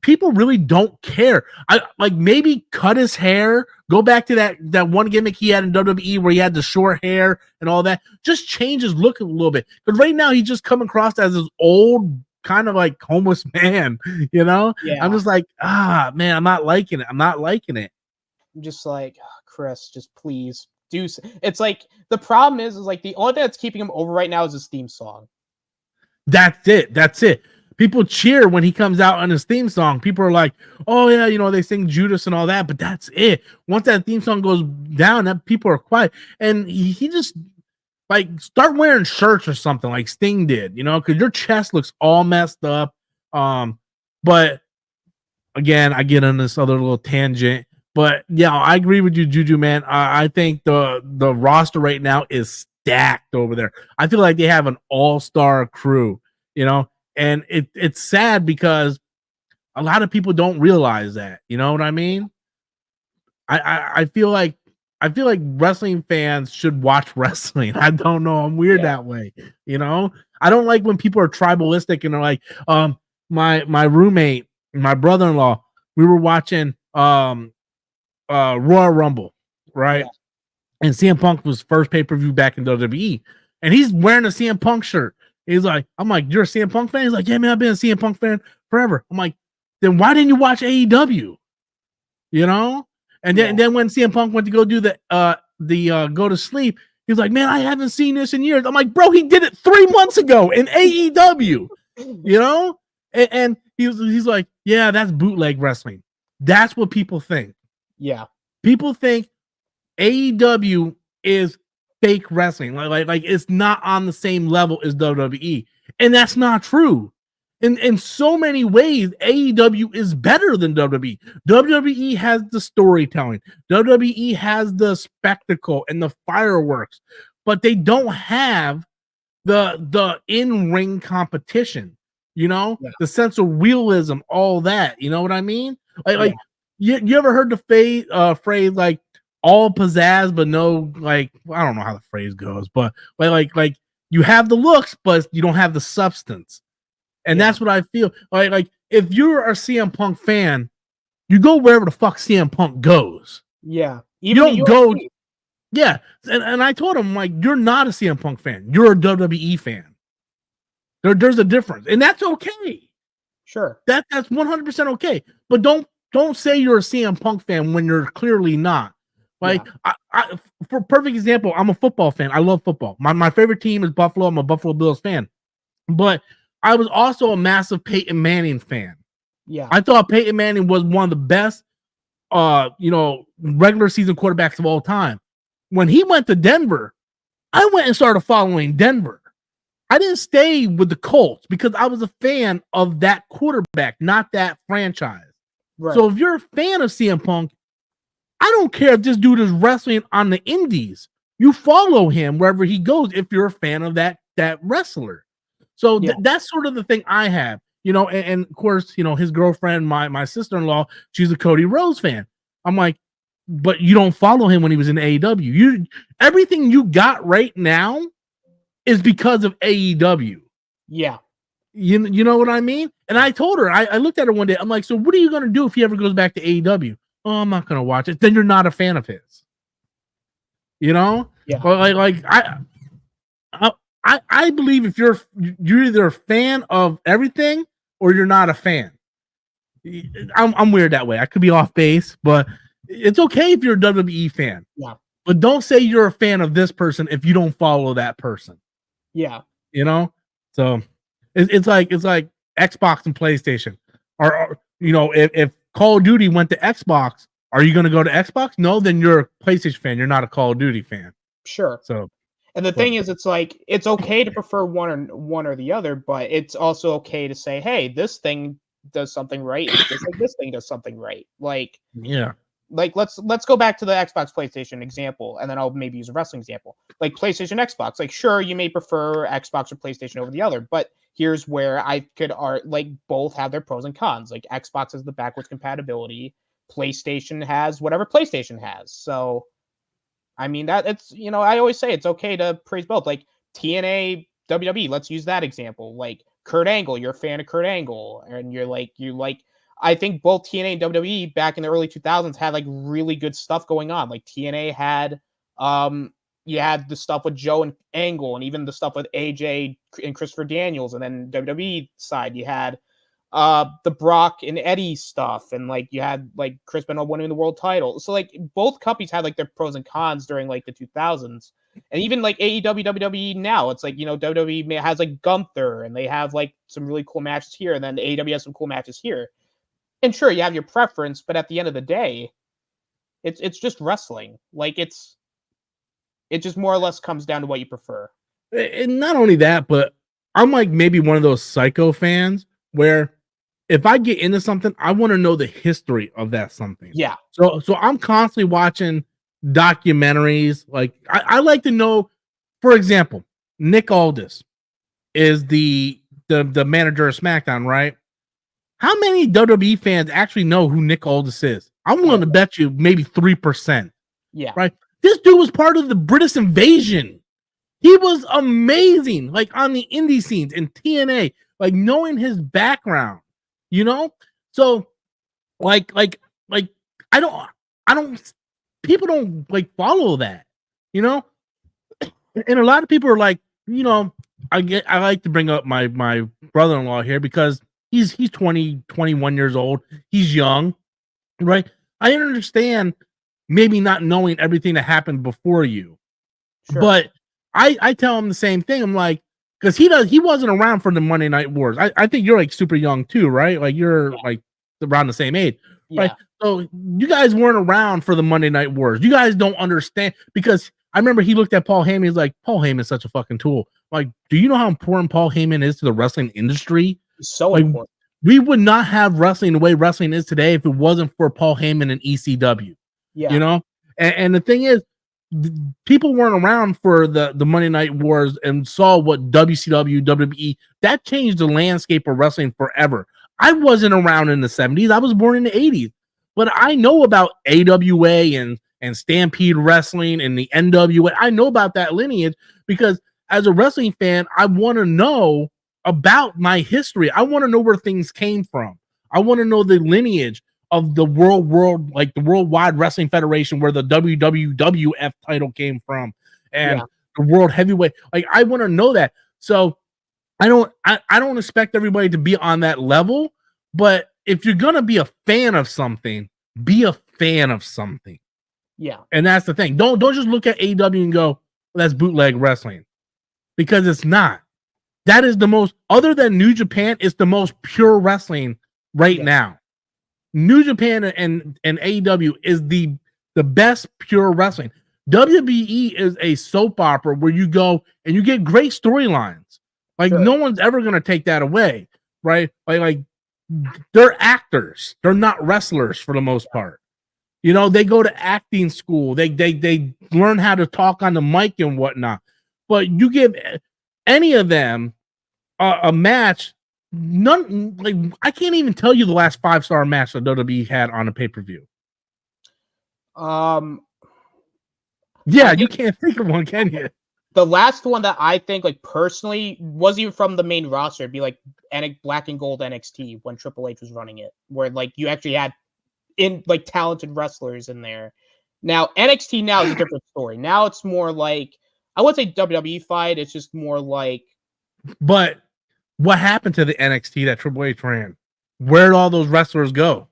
people really don't care. I like maybe cut his hair, go back to that one gimmick he had in WWE where he had the short hair and all that. Just change his look a little bit. Because right now he's just coming across as this old kind of like homeless man, you know? Yeah. I'm just like, man, I'm not liking it. I'm just like, Chris, just please do. It's like the problem is like the only thing that's keeping him over right now is his theme song. That's it. People cheer when he comes out on his theme song. People are like, oh yeah, you know, they sing Judas and all that, but that's it. Once that theme song goes down, that people are quiet. And he just like start wearing shirts or something like Sting did, you know, because your chest looks all messed up. But again, I get on this other little tangent. But yeah, I agree with you, Juju, man. I think the roster right now is stacked over there. I feel like they have an all-star crew, you know. And it's sad because a lot of people don't realize that. You know what I mean? I feel like wrestling fans should watch wrestling. I don't know. I'm weird that way. You know? I don't like when people are tribalistic and they're like, my roommate, my brother-in-law, we were watching Royal Rumble, right? Yeah. And CM Punk was first pay-per-view back in WWE. And he's wearing a CM Punk shirt. He's like, I'm like, you're a CM Punk fan? He's like, yeah, man, I've been a CM Punk fan forever. I'm like, then why didn't you watch AEW? You know? And then when CM Punk went to go do the go to sleep, he's like, man, I haven't seen this in years. I'm like, bro, he did it 3 months ago in AEW. You know? And he's like, yeah, that's bootleg wrestling. That's what people think. Yeah. People think AEW is fake wrestling. Like it's not on the same level as WWE. And that's not true. In so many ways, AEW is better than WWE. WWE has the storytelling. WWE has the spectacle and the fireworks, but they don't have the in-ring competition, you know, the sense of realism, all that. You know what I mean? You ever heard the phrase like all pizzazz, but no, like, I don't know how the phrase goes, but like you have the looks, but you don't have the substance. And that's what I feel. Like if you're a CM Punk fan, you go wherever the fuck CM Punk goes. Yeah. Even you don't go. Yeah. And I told him, like, you're not a CM Punk fan. You're a WWE fan. There's a difference. And that's okay. Sure. That's 100% okay. But don't say you're a CM Punk fan when you're clearly not. Like, I for perfect example, I'm a football fan. I love football. My favorite team is Buffalo. I'm a Buffalo Bills fan. But I was also a massive Peyton Manning fan. Yeah. I thought Peyton Manning was one of the best regular season quarterbacks of all time. When he went to Denver, I went and started following Denver. I didn't stay with the Colts because I was a fan of that quarterback, not that franchise. Right. So if you're a fan of CM Punk, I don't care if this dude is wrestling on the indies. You follow him wherever he goes if you're a fan of that wrestler. So that's sort of the thing I have, and of course, his girlfriend, my sister-in-law, she's a Cody Rhodes fan. I'm like, but you don't follow him when he was in AEW. Everything you got right now is because of AEW. Yeah. You know what I mean? And I told her, I looked at her one day. I'm like, so what are you going to do if he ever goes back to AEW? Oh, I'm not going to watch it. Then you're not a fan of his. Yeah. But like I believe if you're either a fan of everything or you're not a fan. I'm weird that way. I could be off base, but it's okay if you're a WWE fan. Yeah. But don't say you're a fan of this person if you don't follow that person. Yeah. So it's like Xbox and PlayStation. Or if Call of Duty went to Xbox, are you going to go to Xbox? No, then you're a PlayStation fan. You're not a Call of Duty fan. Sure. So, and the thing is, it's like it's okay to prefer one or the other, but it's also okay to say, hey, this thing does something right. It's just like this thing does something right. Like, yeah. Like let's go back to the Xbox PlayStation example, and then I'll maybe use a wrestling example. Like PlayStation Xbox. Like, sure, you may prefer Xbox or PlayStation over the other, but here's where I could like both have their pros and cons. Like Xbox has the backwards compatibility, PlayStation has whatever PlayStation has. So I mean that it's I always say it's okay to praise both. Like TNA WWE, let's use that example. Like Kurt Angle, you're a fan of Kurt Angle, and you like I think both TNA and WWE back in the early 2000s had like really good stuff going on. Like TNA had, you had the stuff with Joe and Angle, and even the stuff with AJ and Christopher Daniels. And then WWE side, you had the Brock and Eddie stuff, and like you had like Chris Benoit winning the world title. So like both companies had like their pros and cons during like the 2000s. And even like AEW, WWE now, it's like, WWE has like Gunther, and they have like some really cool matches here, and then AEW has some cool matches here. And sure, you have your preference, but at the end of the day, it's just wrestling. Like it just more or less comes down to what you prefer. And not only that, but I'm like maybe one of those psycho fans where if I get into something, I want to know the history of that something. Yeah. So I'm constantly watching documentaries. Like I like to know, for example, Nick Aldis is the manager of SmackDown, right? How many WWE fans actually know who Nick Aldis is? I'm willing to bet you maybe 3%. Yeah. Right? This dude was part of the British invasion. He was amazing, like on the indie scenes in TNA, like knowing his background, So like I don't people don't like follow that, And a lot of people are like, I like to bring up my brother-in-law here because he's 20, 21 years old. He's young, right? I understand maybe not knowing everything that happened before you, but I tell him the same thing. I'm like, because he wasn't around for the Monday Night Wars. I think you're like super young too, right? Like you're like around the same age, right? So you guys weren't around for the Monday Night Wars. You guys don't understand, because I remember he looked at Paul Heyman. He's like, Paul Heyman's such a fucking tool. Like, do you know how important Paul Heyman is to the wrestling industry? So important. We would not have wrestling the way wrestling is today if it wasn't for Paul Heyman and ECW. Yeah. And the thing is, people weren't around for the Monday Night Wars and saw what WCW, WWE, that changed the landscape of wrestling forever. I wasn't around in the 70s. I was born in the 80s. But I know about AWA and and Stampede Wrestling and the NWA. I know about that lineage because as a wrestling fan, I want to know about my history. I want to know where things came from. I want to know the lineage of the like the Worldwide Wrestling Federation, where the WWF title came from, and the World Heavyweight. Like, I want to know that. So I don't expect everybody to be on that level, but if you're gonna be a fan of something, be a fan of something. Yeah. And that's the thing. Don't just look at AEW and go, well, that's bootleg wrestling. Because it's not. That is the most, other than New Japan, it's the most pure wrestling right now. New Japan and AEW is the best pure wrestling. WBE is a soap opera where you go and you get great storylines. Like, no one's ever going to take that away, right? Like they're actors. They're not wrestlers for the most part. You know, they go to acting school. They learn how to talk on the mic and whatnot. But you give any of them a match, none, like, I can't even tell you the last 5-star match that WWE had on a pay-per-view. Yeah, you can't think of one, can you? The last one that I think, like, personally, wasn't even from the main roster. It'd be like Black and Gold NXT when Triple H was running it, where like you actually had talented wrestlers in there. Now NXT now is a different story. Now it's more like, I wouldn't say WWE fight. It's just more like. But what happened to the NXT that Triple H ran? Where'd all those wrestlers go?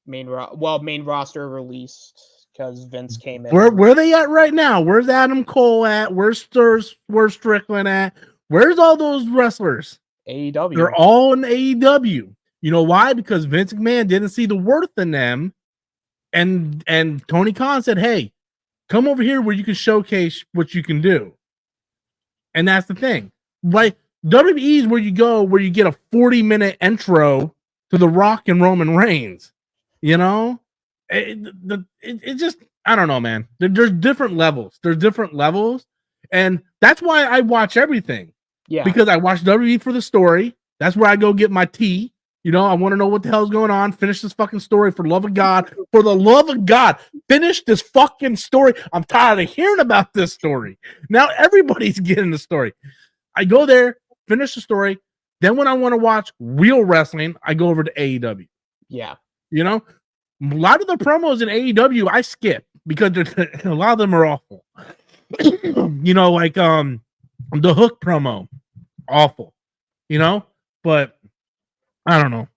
Main roster released because Vince came in. Where are they at right now? Where's Adam Cole at? Where's Strickland at? Where's all those wrestlers? AEW. They're all in AEW. You know why? Because Vince McMahon didn't see the worth in them, and Tony Khan said, "Hey, come over here where you can showcase what you can do." And that's the thing, right? WWE is where you go, where you get a 40-minute intro to The Rock and Roman Reigns. You know, it just, I don't know, man. There's different levels. There's different levels, and that's why I watch everything. Yeah, because I watch WWE for the story. That's where I go get my tea. You know, I want to know what the hell's going on. Finish this fucking story for the love of God. For the love of God, finish this fucking story. I'm tired of hearing about this story. Now everybody's getting the story. I go there, finish the story. Then when I want to watch real wrestling, I go over to AEW. Yeah. You know, a lot of the promos in AEW I skip because a lot of them are awful. You know, like the Hook promo, awful. You know, but I don't know.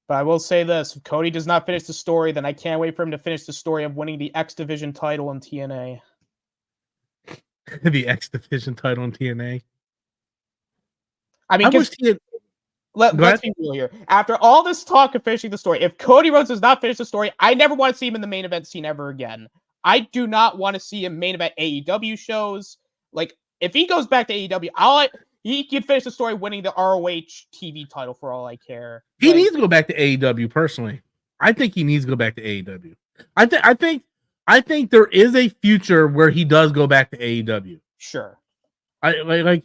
But I will say this: if Cody does not finish the story, then I can't wait for him to finish the story of winning the X Division title in TNA. The X Division title in TNA. I mean, let's be real here. After all this talk of finishing the story, if Cody Rhodes does not finish the story, I never want to see him in the main event scene ever again. I do not want to see him main event AEW shows. Like, if he goes back to AEW, he can finish the story winning the ROH TV title for all I care. He needs to go back to AEW personally. I think he needs to go back to AEW. I think there is a future where he does go back to AEW. Sure. I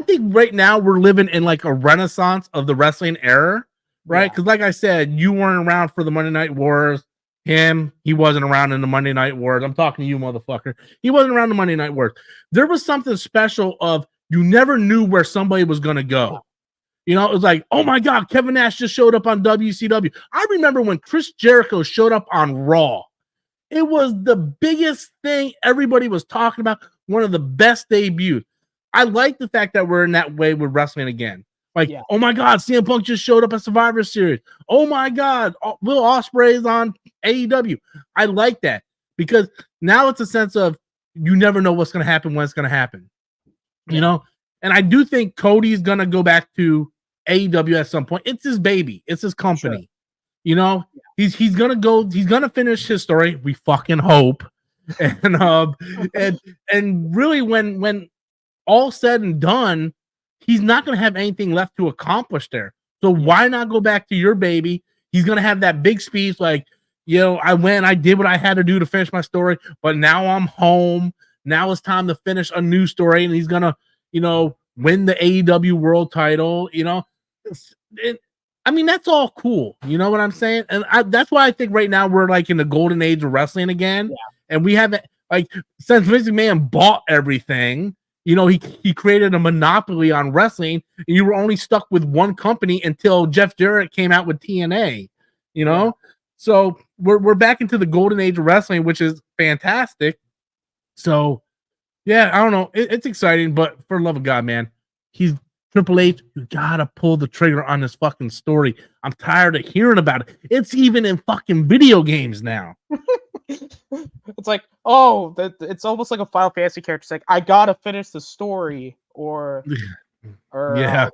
think right now we're living in like a renaissance of the wrestling era, right? Because like I said, you weren't around for the Monday Night Wars. He wasn't around in the Monday Night Wars. I'm talking to you, motherfucker. He wasn't around the Monday Night Wars. There was something special of you never knew where somebody was going to go. You know, it was like, oh my God, Kevin Nash just showed up on WCW. I remember when Chris Jericho showed up on Raw. It was the biggest thing everybody was talking about. One of the best debuts. I like the fact that we're in that way with wrestling again. Like, oh my God, CM Punk just showed up at Survivor Series. Oh my God, Will Ospreay's on AEW. I like that because now it's a sense of you never know what's going to happen when it's going to happen. You know? And I do think Cody's going to go back to AEW at some point. It's his baby. It's his company. Sure. You know? He's going to finish his story. We fucking hope. And really when all said and done, he's not going to have anything left to accomplish there. So why not go back to your baby? He's going to have that big speech like, you know, I did what I had to do to finish my story, but now I'm home. Now it's time to finish a new story. And he's going to, you know, win the AEW world title. You know, I mean, that's all cool. You know what I'm saying? And that's why I think right now we're like in the golden age of wrestling again. Yeah. And we haven't, like, since Vince McMahon bought everything, you know, he created a monopoly on wrestling, and you were only stuck with one company until Jeff Jarrett came out with TNA, you know? Yeah. So we're back into the golden age of wrestling, which is fantastic. So, yeah, I don't know. It's exciting, but for the love of God, man, he's Triple H, you gotta pull the trigger on this fucking story. I'm tired of hearing about it. It's even in fucking video games now. It's like, oh, it's almost like a Final Fantasy character. It's like, I gotta finish the story, or Yeah.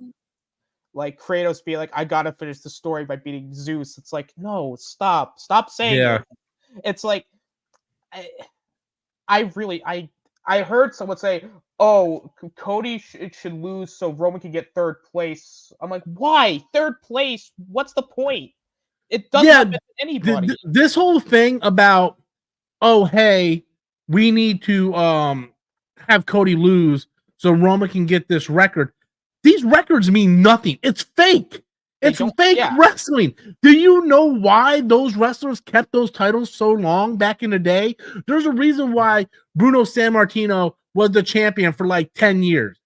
Like Kratos be like, I gotta finish the story by beating Zeus. It's like, no, stop saying Yeah. it. It's like, I heard someone say, oh, Cody should lose so Roman can get third place. I'm like, why third place? What's the point? It doesn't benefit anybody. This whole thing about, oh, hey, we need to have Cody lose so Roman can get this record. These records mean nothing. It's fake. It's fake wrestling. Do you know why those wrestlers kept those titles so long back in the day? There's a reason why Bruno Sammartino was the champion for like 10 years.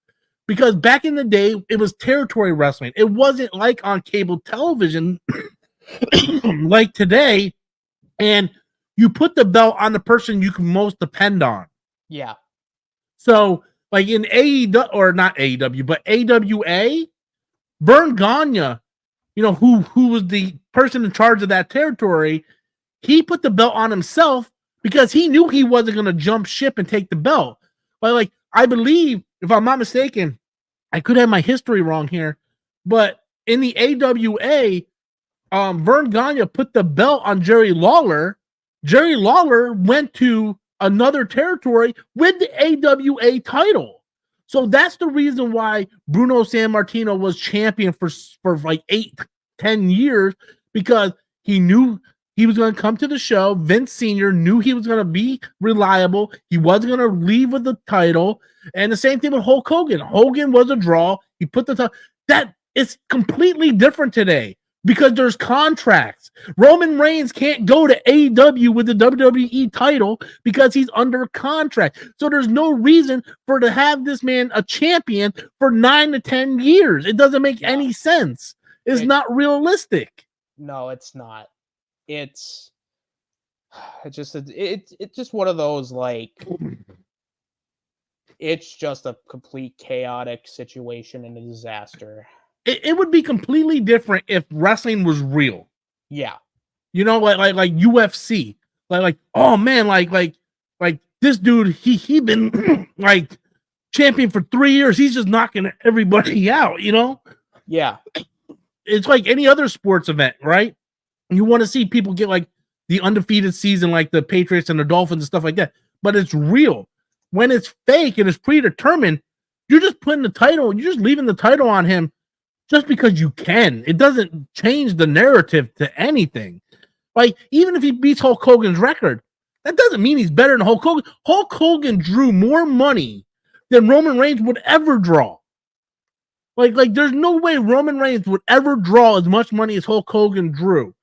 Because back in the day, it was territory wrestling. It wasn't like on cable television like today. And you put the belt on the person you can most depend on. Yeah. So, like in AEW, or not AEW, but AWA, Vern Gagne, you know, who was the person in charge of that territory, he put the belt on himself because he knew he wasn't going to jump ship and take the belt. But like, I believe, if I'm not mistaken, I could have my history wrong here, but in the AWA, Vern Gagne put the belt on Jerry Lawler. Jerry Lawler went to another territory with the AWA title. So that's the reason why Bruno Sammartino was champion for like 8-10 years, because he knew he was going to come to the show. Vince Sr. knew he was going to be reliable. He wasn't going to leave with the title. And the same thing with Hulk Hogan. Hogan was a draw. He put the title. That is completely different today because there's contracts. Roman Reigns can't go to AEW with the WWE title because he's under contract. So there's no reason for to have this man a champion for 9 to 10 years. It doesn't make any sense. It's not realistic. No, it's not. It's just one of those, like, it's just a complete chaotic situation and a disaster. It would be completely different if wrestling was real. Yeah. You know, like UFC. Like oh man, like this dude, he been like champion for 3 years. He's just knocking everybody out, you know? Yeah. It's like any other sports event, right? You want to see people get like the undefeated season, like the Patriots and the Dolphins and stuff like that. But it's real. When it's fake and it's predetermined, you're just putting the title, you're just leaving the title on him just because you can. It doesn't change the narrative to anything. Like, even if he beats Hulk Hogan's record, that doesn't mean he's better than Hulk Hogan. Hulk Hogan drew more money than Roman Reigns would ever draw. Like there's no way Roman Reigns would ever draw as much money as Hulk Hogan drew.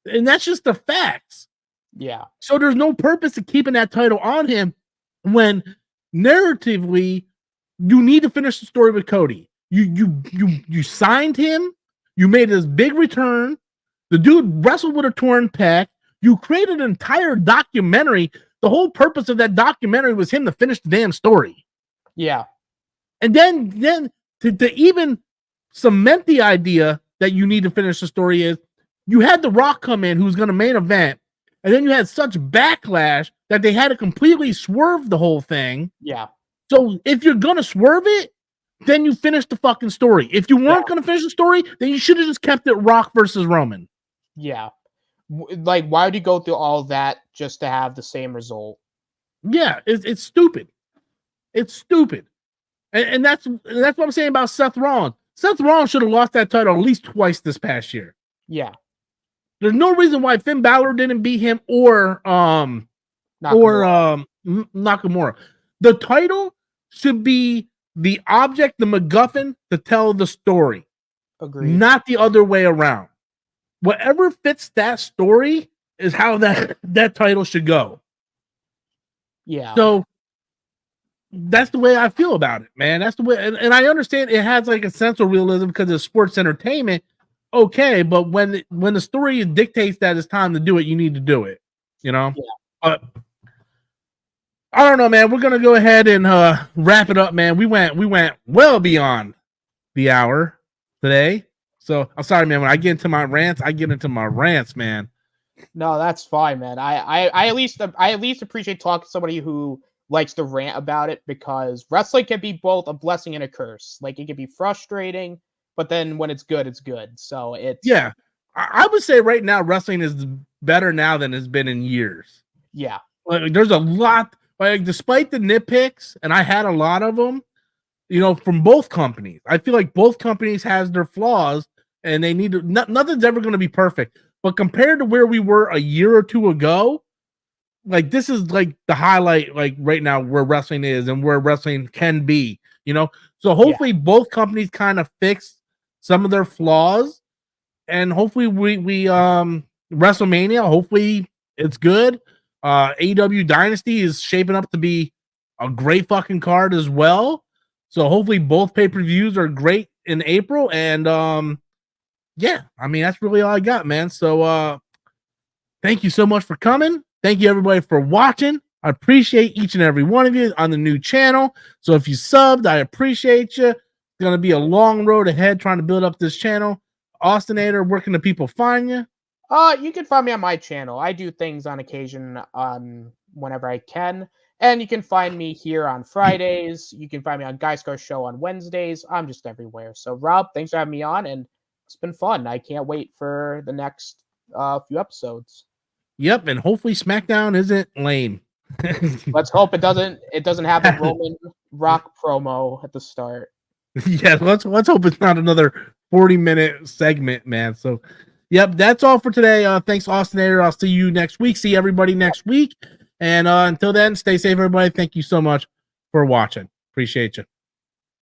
And that's just the facts. Yeah. So there's no purpose to keeping that title on him when narratively you need to finish the story with Cody. You signed him, you made his big return. The dude wrestled with a torn pec. You created an entire documentary. The whole purpose of that documentary was him to finish the damn story. Yeah. And then to even cement the idea that you need to finish the story is you had The Rock come in, who's going to main event, and then you had such backlash that they had to completely swerve the whole thing. Yeah. So if you're going to swerve it, then you finish the fucking story. If you weren't going to finish the story, then you should have just kept it Rock versus Roman. Yeah. Like, why would you go through all that just to have the same result? Yeah, it's stupid. It's stupid. And that's what I'm saying about Seth Rollins. Seth Rollins should have lost that title at least twice this past year. Yeah. There's no reason why Finn Balor didn't beat him or Nakamura. The title should be the object, the MacGuffin to tell the story. Agreed. not the other way around. Whatever fits that story is how that title should go. Yeah. So that's the way I feel about it, man. That's the way, and I understand it has like a sense of realism because it's sports entertainment. Okay, but when the story dictates that it's time to do it, you need to do it. You know. Yeah. But I don't know, man. We're gonna go ahead and wrap it up, man. We went well beyond the hour today. So I'm sorry, man. When I get into my rants, man. No, that's fine, man. I at least appreciate talking to somebody who likes to rant about it, because wrestling can be both a blessing and a curse. Like, it can be frustrating, but then when it's good, it's good. So it's I would say right now wrestling is better now than it's been in years. Yeah. Like, there's a lot, like, despite the nitpicks, and I had a lot of them, you know, from both companies. I feel like both companies has their flaws, and they need to. Nothing's ever going to be perfect. But compared to where we were a year or two ago, like, this is like the highlight, like, right now where wrestling is and where wrestling can be, you know? So hopefully both companies kind of fix some of their flaws, and hopefully we WrestleMania, hopefully it's good. AEW Dynasty is shaping up to be a great fucking card as well. So hopefully both pay-per-views are great in April, and yeah, I mean, that's really all I got, man. So thank you so much for coming. Thank you, everybody, for watching. I appreciate each and every one of you on the new channel. So if you subbed, I appreciate you. It's going to be a long road ahead trying to build up this channel. Austinator, where can the people find you? You can find me on my channel. I do things on occasion whenever I can. And you can find me here on Fridays. You can find me on Geiscar Show on Wednesdays. I'm just everywhere. So, Rob, thanks for having me on, and it's been fun. I can't wait for the next few episodes. Yep, and hopefully SmackDown isn't lame. Let's hope it doesn't have the Roman Rock promo at the start. Yeah, let's hope it's not another 40-minute segment, man. So, yep, that's all for today. Thanks, Austinator. I'll see you next week. See everybody next week. And until then, stay safe, everybody. Thank you so much for watching. Appreciate you.